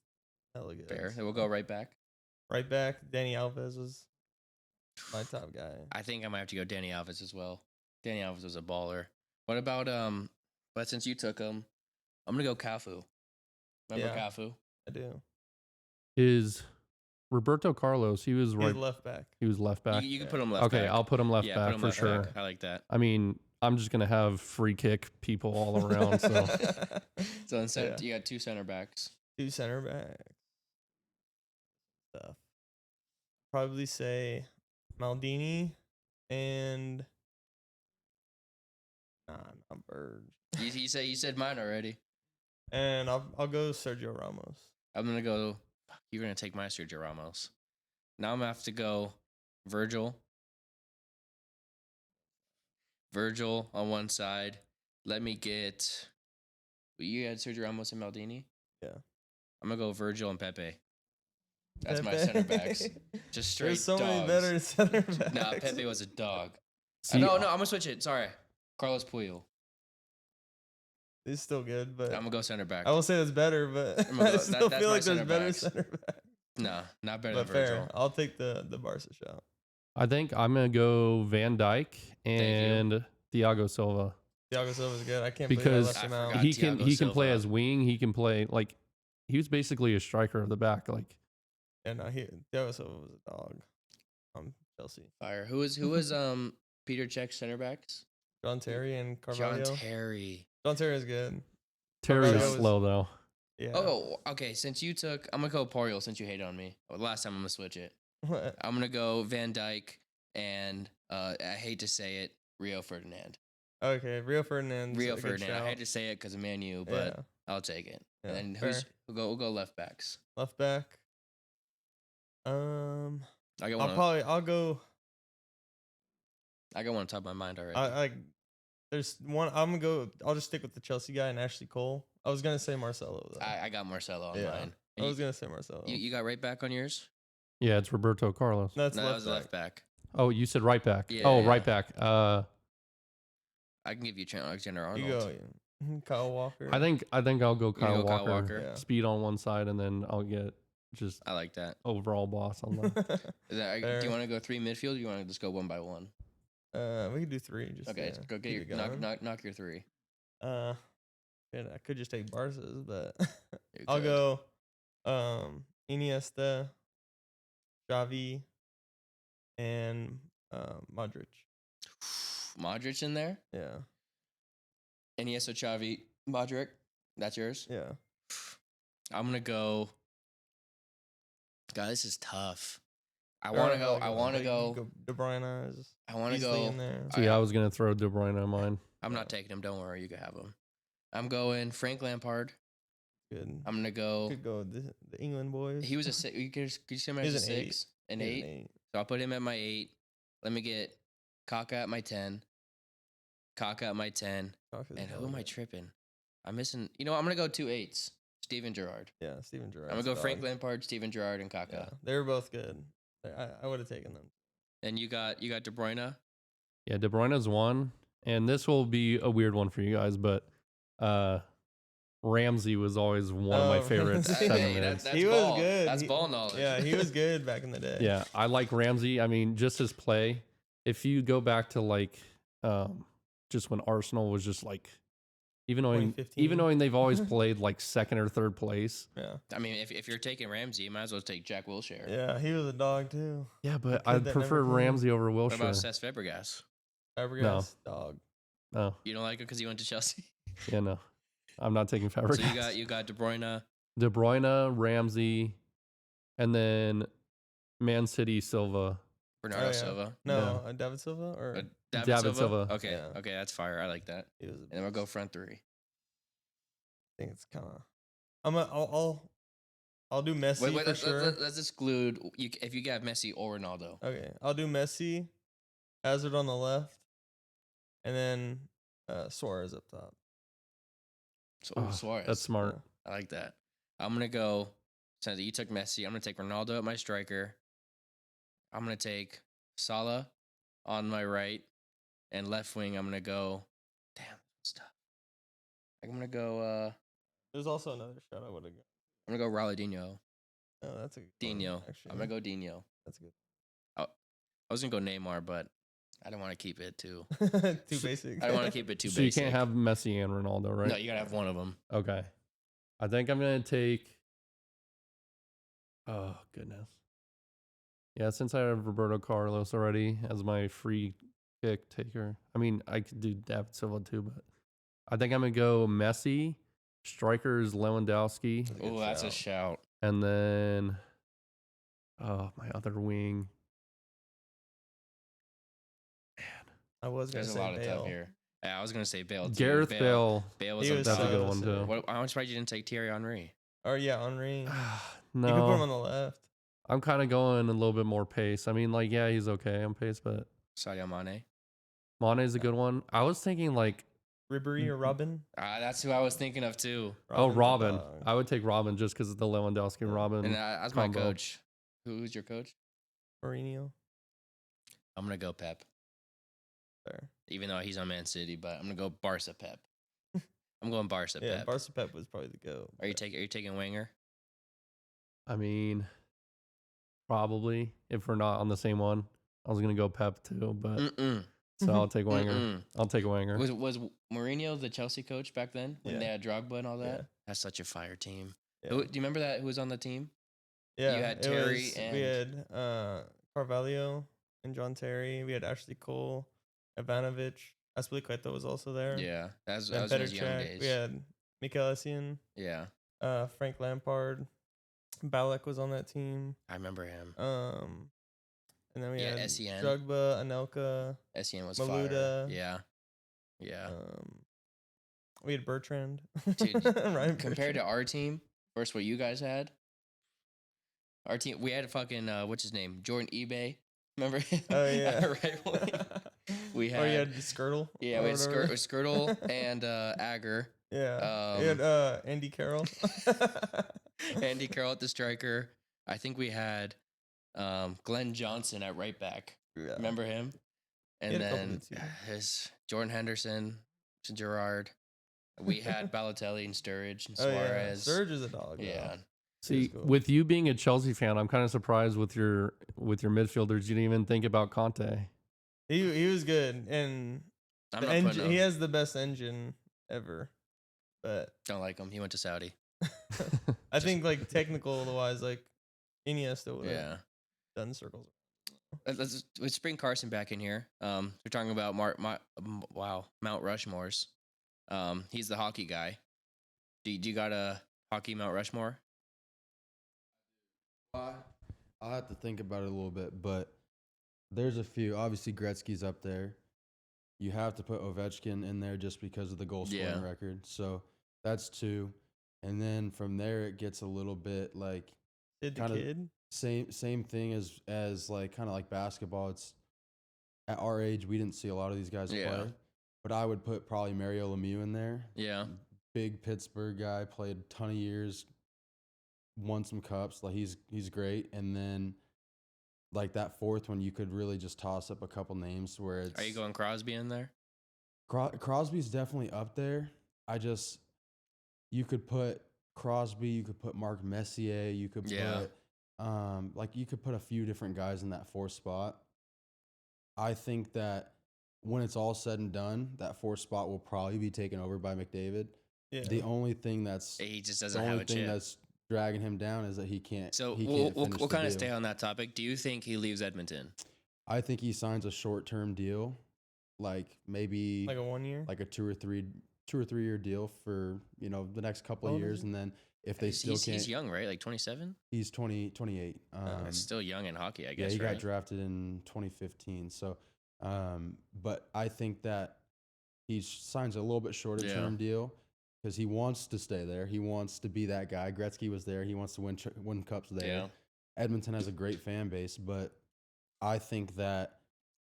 hella good. Fair. Then we'll go right back. Right back. Dani Alves was my top guy. I think I might have to go Dani Alves as well. Dani Alves was a baller. What about but since you took him, I'm gonna go Cafu. Remember Cafu? I do. Is Roberto Carlos? He was right. Left back. He was left back. You can put him left back. Okay, I'll put him left back for sure. Back. I like that. I mean, I'm just gonna have free kick people all around. So instead, you got 2 center backs. 2 center backs. Stuff. Probably say Maldini and not Burge. You said mine already. And I'll go Sergio Ramos. I'm gonna go. You're gonna take my Sergio Ramos. Now I'm gonna have to go Virgil. Virgil on one side. Let me get. You had Sergio Ramos and Maldini. Yeah. I'm gonna go Virgil and Pepe. That's my center backs. Just straight. There's so dogs. many better center backs. Nah, Pepe was a dog. See, no, I'm gonna switch it. Sorry, Carlos Puyol. He's still good, but I'm gonna go center back. I will say that's better, but I still feel like there's better center back. No, not better but than fair. Virgil. I'll take the Barca shot. I think I'm gonna go Van Dijk and Thiago Silva. Thiago Silva's good. I can't because believe I left him out. He can play as wing. He can play like he was basically a striker of the back. Like Thiago Silva was a dog. Chelsea. Fire. Who was Peter Cech center backs? John Terry and Carvalho. John Terry. John Terry is good. Terry is slow though. Yeah. Oh, okay. Since you took, I'm gonna go Poriel since you hated on me. Well, last time I'm gonna switch it. What? I'm gonna go Van Dijk and I hate to say it, Rio Ferdinand. Okay, Rio Ferdinand. I hate to say it because of Man U, but I'll take it. Yeah, and then we'll go left backs. Left back. I'll go. I got one on top of my mind already. There's one. I'll just stick with the Chelsea guy and Ashley Cole. I was gonna say Marcelo though. I got Marcelo on mine. I was gonna say Marcelo. You got right back on yours? Yeah, it's Roberto Carlos. No, that was left back. Oh, you said right back. Yeah, right back. I can give you Alexander Arnold. You go, Kyle Walker. I think I'll go Kyle Walker. Kyle Walker. Yeah. Speed on one side, and then I'll get just. I like that. Overall boss on the. Do you want to go 3 midfield? Or do you want to just go 1 by 1? We could do 3. Just okay. Go get your knock your 3. I could just take Barca's, but I'll go Iniesta, Xavi, and Modric. Modric in there? Yeah. Iniesta, Xavi, Modric. That's yours? Yeah. I'm gonna go God, this is tough. I want to go. I want to go. De Bruyne is. I want to go. In there. See, I was gonna throw De Bruyne on mine. I'm not taking him. Don't worry, you can have him. I'm going Frank Lampard. Good. I'm gonna go. Could go the England boys. He was a 6. You could see him as a 6, an 8. So I'll put him at my 8. Let me get Kaka at my 10. Kaka at my 10. And who am I tripping? I'm missing. You know, I'm gonna go 2 8s. Steven Gerrard. Yeah, Steven Gerrard. I'm gonna go Frank Lampard, Steven Gerrard, and Kaka. Yeah, they were both good. I would have taken them. And you got De Bruyne. Yeah, De Bruyne's one, and this will be a weird one for you guys, but Ramsey was always one of my favorites. That's he ball. Was good. That's ball knowledge. Yeah, he was good back in the day. Yeah, I like Ramsey. I mean, just his play. If you go back to like just when Arsenal was just like even knowing they've always played like second or third place. Yeah. I mean, if you're taking Ramsey, you might as well take Jack Wilshere. Yeah, he was a dog too. Yeah, but I prefer Ramsey over Wilshere. What about Cesc Fabregas? Fabregas, dog. No. You don't like him because he went to Chelsea? Yeah, no. I'm not taking Fabregas. So you got De Bruyne, Ramsey, and then Man City Silva. Bernardo Silva. No, David Silva or David Silva. Okay, okay, that's fire. I like that. And then we'll go front 3. I think it's kind of. I'll do Messi for sure. Let's exclude if you got Messi or Ronaldo. Okay, I'll do Messi, Hazard on the left, and then Suarez up top. So Suarez. That's smart. I like that. I'm gonna go. Since you took Messi, I'm gonna take Ronaldo at my striker. I'm gonna take Salah on my right, and left wing. I'm gonna go. Damn, it's tough. I'm gonna go. There's also another shot I would have got. I'm gonna go Ronaldinho. Oh, that's a good Dino. one, actually. I'm gonna go Dino. That's good. I was gonna go Neymar, but I don't want to keep it too basic. I don't want to keep it too so basic. You can't have Messi and Ronaldo, right? No, you gotta have one of them. Okay. I think I'm gonna take. Oh goodness. Yeah, since I have Roberto Carlos already as my free kick taker. I mean, I could do David Silva too, but I think I'm gonna go Messi. Strikers Lewandowski. Oh, that's a shout. And then, my other wing. I was gonna There's say a lot Bale. of tough here. Yeah, I was gonna say Bale too. Gareth Bale. Bale was that's a good one too. I'm surprised you didn't take Thierry Henry. Or yeah, Henry. No, you could put him on the left. I'm kind of going a little bit more pace. I mean, like, yeah, he's okay on pace, but Sadio Mane. Mane's a good one. I was thinking like Ribery or Robin. That's who I was thinking of too. Robin. I would take Robin just because of the Lewandowski and Robin. And as my coach, who's your coach? Mourinho. I'm gonna go Pep. Fair. Even though he's on Man City, but I'm gonna go Barca Pep. I'm going Barca Pep. Yeah, Barca Pep was probably the go. Are you taking Wenger? I mean, probably if we're not on the same one. I was gonna go Pep too, but so I'll take Wenger. I'll take Wenger. Was Mourinho the Chelsea coach back then when they had Drogba and all that? Yeah. That's such a fire team. Yeah. Do you remember that? Who was on the team? Yeah, you had Terry and we had Carvalho and John Terry. We had Ashley Cole, Ivanovic. Aspilicueta was also there. Yeah, that was his young days. We had Mikel Essien. Yeah. Frank Lampard. Balak was on that team. I remember him. And then we had Essien. Drogba, Anelka. Essien was Malouda. fire. Yeah. Yeah. We had Bertrand. Dude, Bertrand. compared to our team versus what you guys had, our team, we had fucking, what's his name? Jordan eBay. Remember him? Oh, yeah. Right. We had, you had Skirtle. Yeah, we had Skirtle and Agger. Yeah. We had Andy Carroll. Andy Carroll at the striker. I think we had Glenn Johnson at right back. Yeah. Remember him? And then his Jordan Henderson, Gerrard. We had Balotelli and Sturridge and Suarez. Yeah. Sturridge is a dog. Yeah. See, cool. With you being a Chelsea fan, I'm kind of surprised with your midfielders. You didn't even think about Conte. He was good, and he has the best engine ever. But don't like him. He went to Saudi. I think like technical wise, like Iniesta would have done circles. Let's bring Carson back in here. We're talking about Mount Rushmores. He's the hockey guy. Do you got a hockey Mount Rushmore? I'll have to think about it a little bit, but there's a few. Obviously, Gretzky's up there. You have to put Ovechkin in there just because of the goal scoring record. So that's 2. And then from there, it gets a little bit like kind of same thing as like kind of like basketball. It's at our age, we didn't see a lot of these guys play. But I would put probably Mario Lemieux in there. Yeah. Big Pittsburgh guy, played a ton of years, won some cups. Like he's great. And then like that 4th one, you could really just toss up a couple names where it's. Are you going Crosby in there? Crosby's definitely up there. You could put Crosby, you could put Mark Messier, you could put you could put a few different guys in that 4th spot. I think that when it's all said and done, that 4th spot will probably be taken over by McDavid. Yeah. The only thing he just doesn't have a chip. That's dragging him down is that he can't. So we'll kind of stay on that topic. Do you think he leaves Edmonton? I think he signs a short-term deal, like maybe like a 1 year, like a 2 or 3 year deal for the next couple of years, and then if they still can't. He's young, right? Like 27. He's 28. Still young in hockey, I guess. Yeah, he got drafted in 2015. So, but I think that he signs a little bit shorter term deal. Because he wants to stay there. He wants to be that guy. Gretzky was there. He wants to win cups there. Yeah. Edmonton has a great fan base, but I think that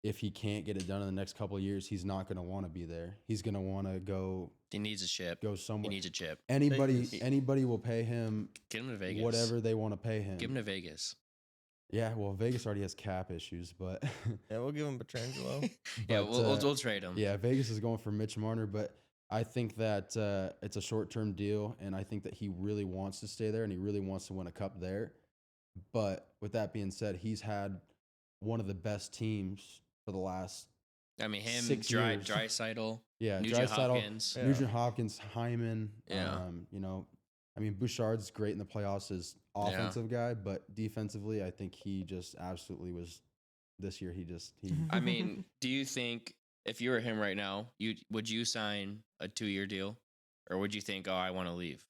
if he can't get it done in the next couple of years, he's not going to want to be there. He's going to want to go. He needs a chip. Go somewhere. He needs a chip. Anybody will pay him. Get him to Vegas. Whatever they want to pay him. Give him to Vegas. Yeah, well, Vegas already has cap issues, but yeah, we'll give him Petrangelo. Yeah, we'll trade him. Yeah, Vegas is going for Mitch Marner, but I think that it's a short-term deal, and I think that he really wants to stay there, and he really wants to win a cup there. But with that being said, he's had one of the best teams for the last 6 years. Draisaitl, Nugent Hopkins. Nugent Hopkins, Hyman. Yeah. Bouchard's great in the playoffs as offensive guy, but defensively, I think he just absolutely was. This year, he. Do you think? If you were him right now, would you sign a 2-year deal, or would you think, I want to leave?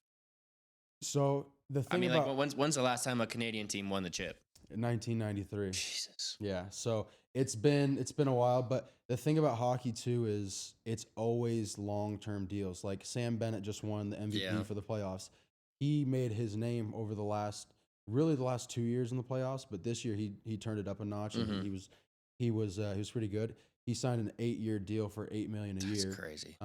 So the thing when's the last time a Canadian team won the chip? 1993. Jesus. Yeah. So it's been a while, but the thing about hockey too is it's always long-term deals. Like Sam Bennett just won the MVP for the playoffs. He made his name over the last 2 years in the playoffs, but this year he turned it up a notch and he was pretty good. He signed an 8-year deal for $8 million a year. That's crazy.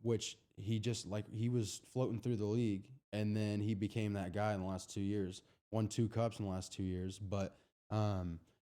Which he was floating through the league, and then he became that guy in the last 2 years. Won 2 cups in the last 2 years. But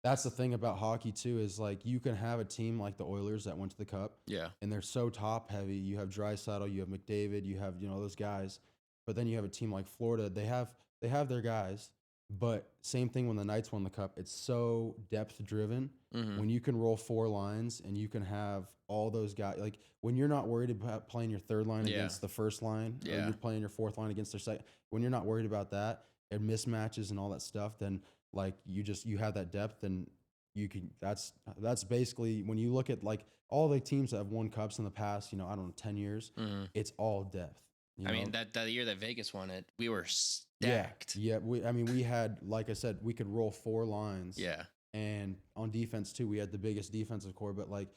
that's the thing about hockey too is like you can have a team like the Oilers that went to the cup. Yeah. And they're so top heavy. You have Draisaitl, you have McDavid, you have those guys. But then you have a team like Florida. They have their guys. But same thing when the Knights won the cup. It's so depth driven. Mm-hmm. When you can roll 4 lines and you can have all those guys, like when you're not worried about playing your 3rd line against the 1st line, or you're playing your 4th line against their second. When you're not worried about that and mismatches and all that stuff, then like you have that depth and you can. That's basically when you look at like all the teams that have won cups in the past, 10 years. Mm-hmm. It's all depth. That year that Vegas won it, we were stacked. Yeah. We had, like I said, we could roll 4 lines. Yeah. And on defense too, we had the biggest defensive core, but like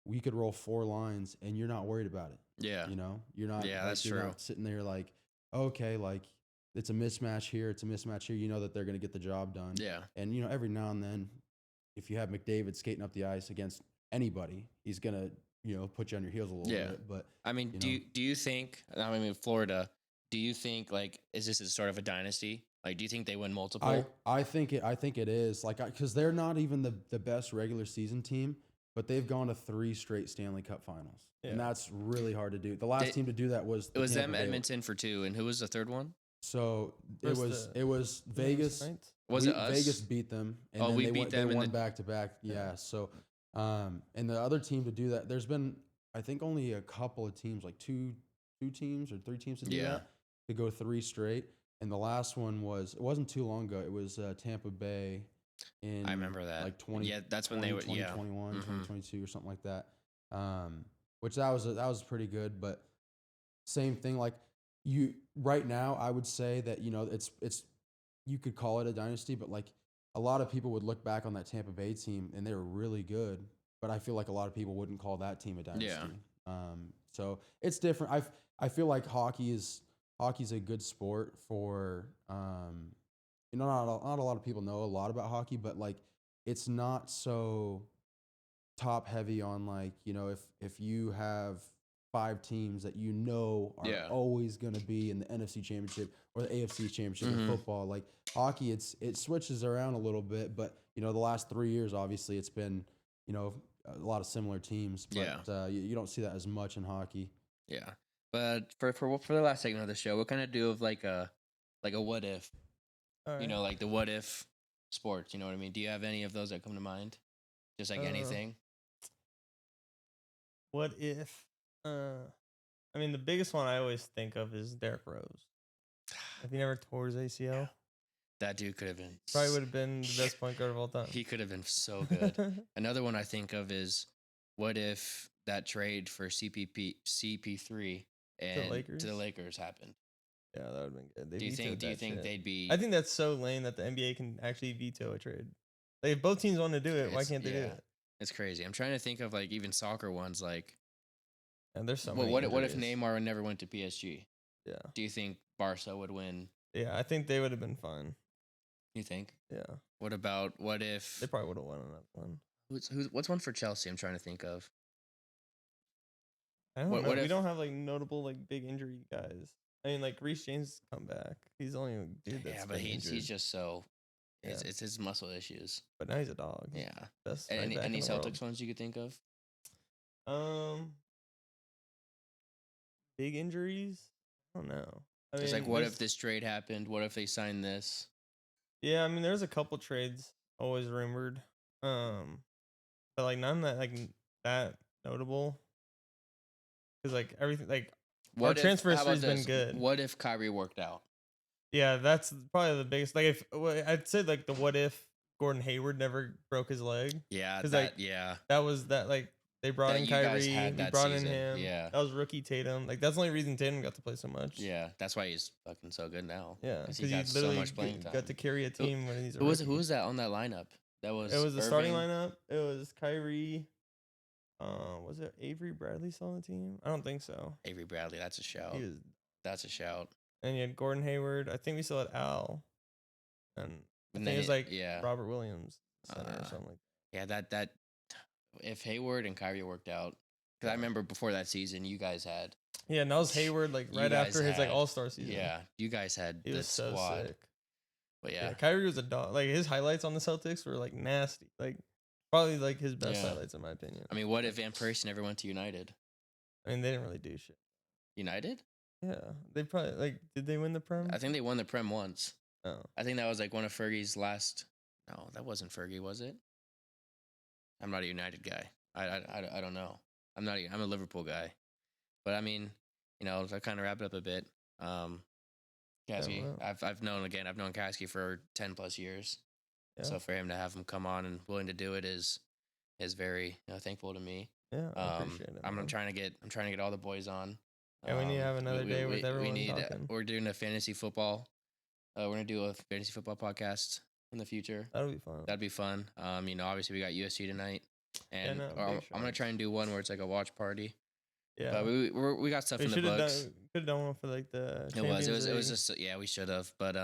we could roll 4 lines and you're not worried about it. Yeah. You're not. Yeah, that's you're true. Not sitting there like, okay, like it's a mismatch here. It's a mismatch here. You know that they're going to get the job done. Yeah. And every now and then, if you have McDavid skating up the ice against anybody, he's going to, put you on your heels a little bit. But do you think? Florida. Do you think is this a sort of a dynasty? Like, do you think they win multiple? I think it is because they're not even the best regular season team, but they've gone to 3 straight Stanley Cup finals, and that's really hard to do. The last team to do that was them Edmonton for 2, and who was the 3rd one? So it was Vegas. Was it us? Vegas beat them, and we beat them. They won back to back. Yeah. So. And the other team to do that, there's been, I think, only a couple of teams, like two teams or 3 teams to do that, to go 3 straight. And the last one it wasn't too long ago. It was Tampa Bay in, I remember that. Like 20. Yeah, that's when they were, 2021, 2022 or something like that. Which that was pretty good. But same thing, like right now, I would say that, it's you could call it a dynasty, but like a lot of people would look back on that Tampa Bay team and they were really good, but I feel like a lot of people wouldn't call that team a dynasty. So it's different. I feel like hockey's a good sport for not a lot of people know a lot about hockey, but like it's not so top heavy on like, if you have 5 teams that are always going to be in the NFC Championship or the AFC Championship in football. Like hockey, it switches around a little bit, but the last 3 years, obviously, it's been a lot of similar teams. But you don't see that as much in hockey. Yeah, but for the last segment of the show, we'll kind of do of like a what if, Right. like the what if sports. You know what I mean? Do you have any of those that come to mind? Just like anything. What if? I mean, the biggest one I always think of is Derrick Rose. If he never tore his ACL, that dude could have been probably would have been the best point guard of all time. He could have been so good. Another one I think of is what if that trade for CP3 and to the Lakers happened? Yeah, that would have been good. Do you think they'd be? I think that's so lame that the NBA can actually veto a trade. Like if both teams want to do it, why can't they do it? It's crazy. I'm trying to think of like even soccer ones like. And there's so many. What if Neymar never went to PSG? Yeah. Do you think Barca would win? Yeah, I think they would have been fine. You think? Yeah. What if they probably would have won another one? What's one for Chelsea? I'm trying to think of. I don't know. We don't have like notable like big injury guys. I mean, like Reece James come back. He's the only dude that's he's just so. Yeah. It's his muscle issues. But now he's a dog. Yeah. Best any Celtics ones you could think of? Big injuries? I don't know. It's like, what if this trade happened? What if they signed this? Yeah, I mean, there's a couple trades always rumored, but like none that notable. Because like everything, like our transfer history has been good. What if Kyrie worked out? Yeah, that's probably the biggest. Like if I'd say like the what if Gordon Hayward never broke his leg. Yeah, that was that like. They brought in Kyrie. We brought in him. Yeah, that was rookie Tatum. Like that's the only reason Tatum got to play so much. Yeah, that's why he's fucking so good now. Yeah, because he got so much playing time. Got to carry a team when he's. Who was that on that lineup? It was the starting lineup. It was Kyrie. Was it Avery Bradley still on the team? I don't think so. Avery Bradley, that's a shout. That's a shout. And you had Gordon Hayward. I think we still had Al. And I think it was like Robert Williams center or something like that. Yeah, that. If Hayward and Kyrie worked out, because I remember before that season, you guys had. Yeah, and that was Hayward like right after his like All-Star season. Yeah, you guys had the squad. So sick. But yeah, Kyrie was a dog. Like his highlights on the Celtics were like nasty. Like probably like his best highlights in my opinion. I mean, what if Van Persie never went to United? I mean, they didn't really do shit. United? Yeah, they probably did they win the Prem? I think they won the Prem once. Oh, I think that was like one of Fergie's last. No, that wasn't Fergie, was it? I'm not a United guy. I don't know. I'm a Liverpool guy. But I mean, to kind of wrap it up a bit, Kasky, I've known Kasky for 10 plus years. Yeah. So for him to have him come on and willing to do it is very thankful to me. Yeah, I appreciate it. I'm trying to get all the boys on. And we need to have another day with everyone talking. We're doing a fantasy football. We're gonna do a fantasy football podcast in the future. That'd be fun. Obviously we got USC tonight, and I'm gonna try and do one where it's like a watch party. Yeah, but we got stuff in the books. Could have done one for like the. It was just we should have, but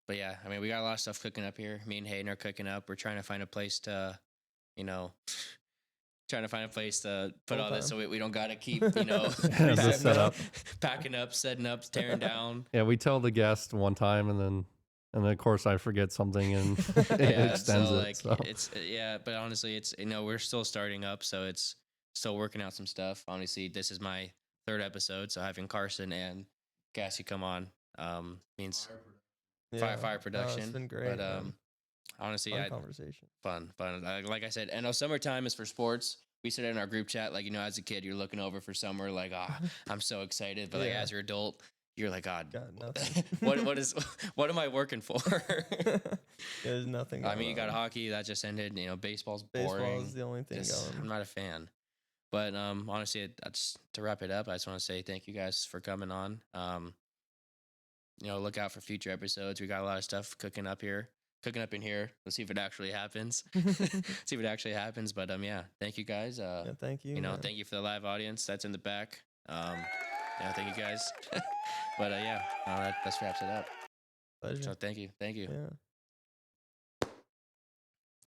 yeah, I mean we got a lot of stuff cooking up here. Me and Hayden are cooking up. We're trying to find a place to, put all this so we don't gotta keep packing up, setting up, tearing down. Yeah, we tell the guest one time and then of course I forget something and it extends it. But honestly it's we're still starting up, so it's still working out some stuff. Honestly, this is my 3rd episode, so having Carson and Cassie come on means fire production. It's been great. But honestly, conversation. Fun. Like I said, and summertime is for sports. We said it in our group chat, like, as a kid, you're looking over for summer, like, I'm so excited. But like as your adult, you're like, God nothing. what am I working for? There's nothing. I mean, you got hockey that just ended. Baseball's boring. Baseball is the only thing going. I'm not a fan. But honestly, that's to wrap it up. I just want to say thank you guys for coming on. Look out for future episodes. We got a lot of stuff cooking up here. cooking up in here. Let's see if it actually happens. See if it actually happens. But yeah, thank you guys. Yeah, thank you. Thank you for the live audience that's in the back. Yeah, thank you guys. But yeah, that wraps it up. Pleasure. So thank you. Yeah.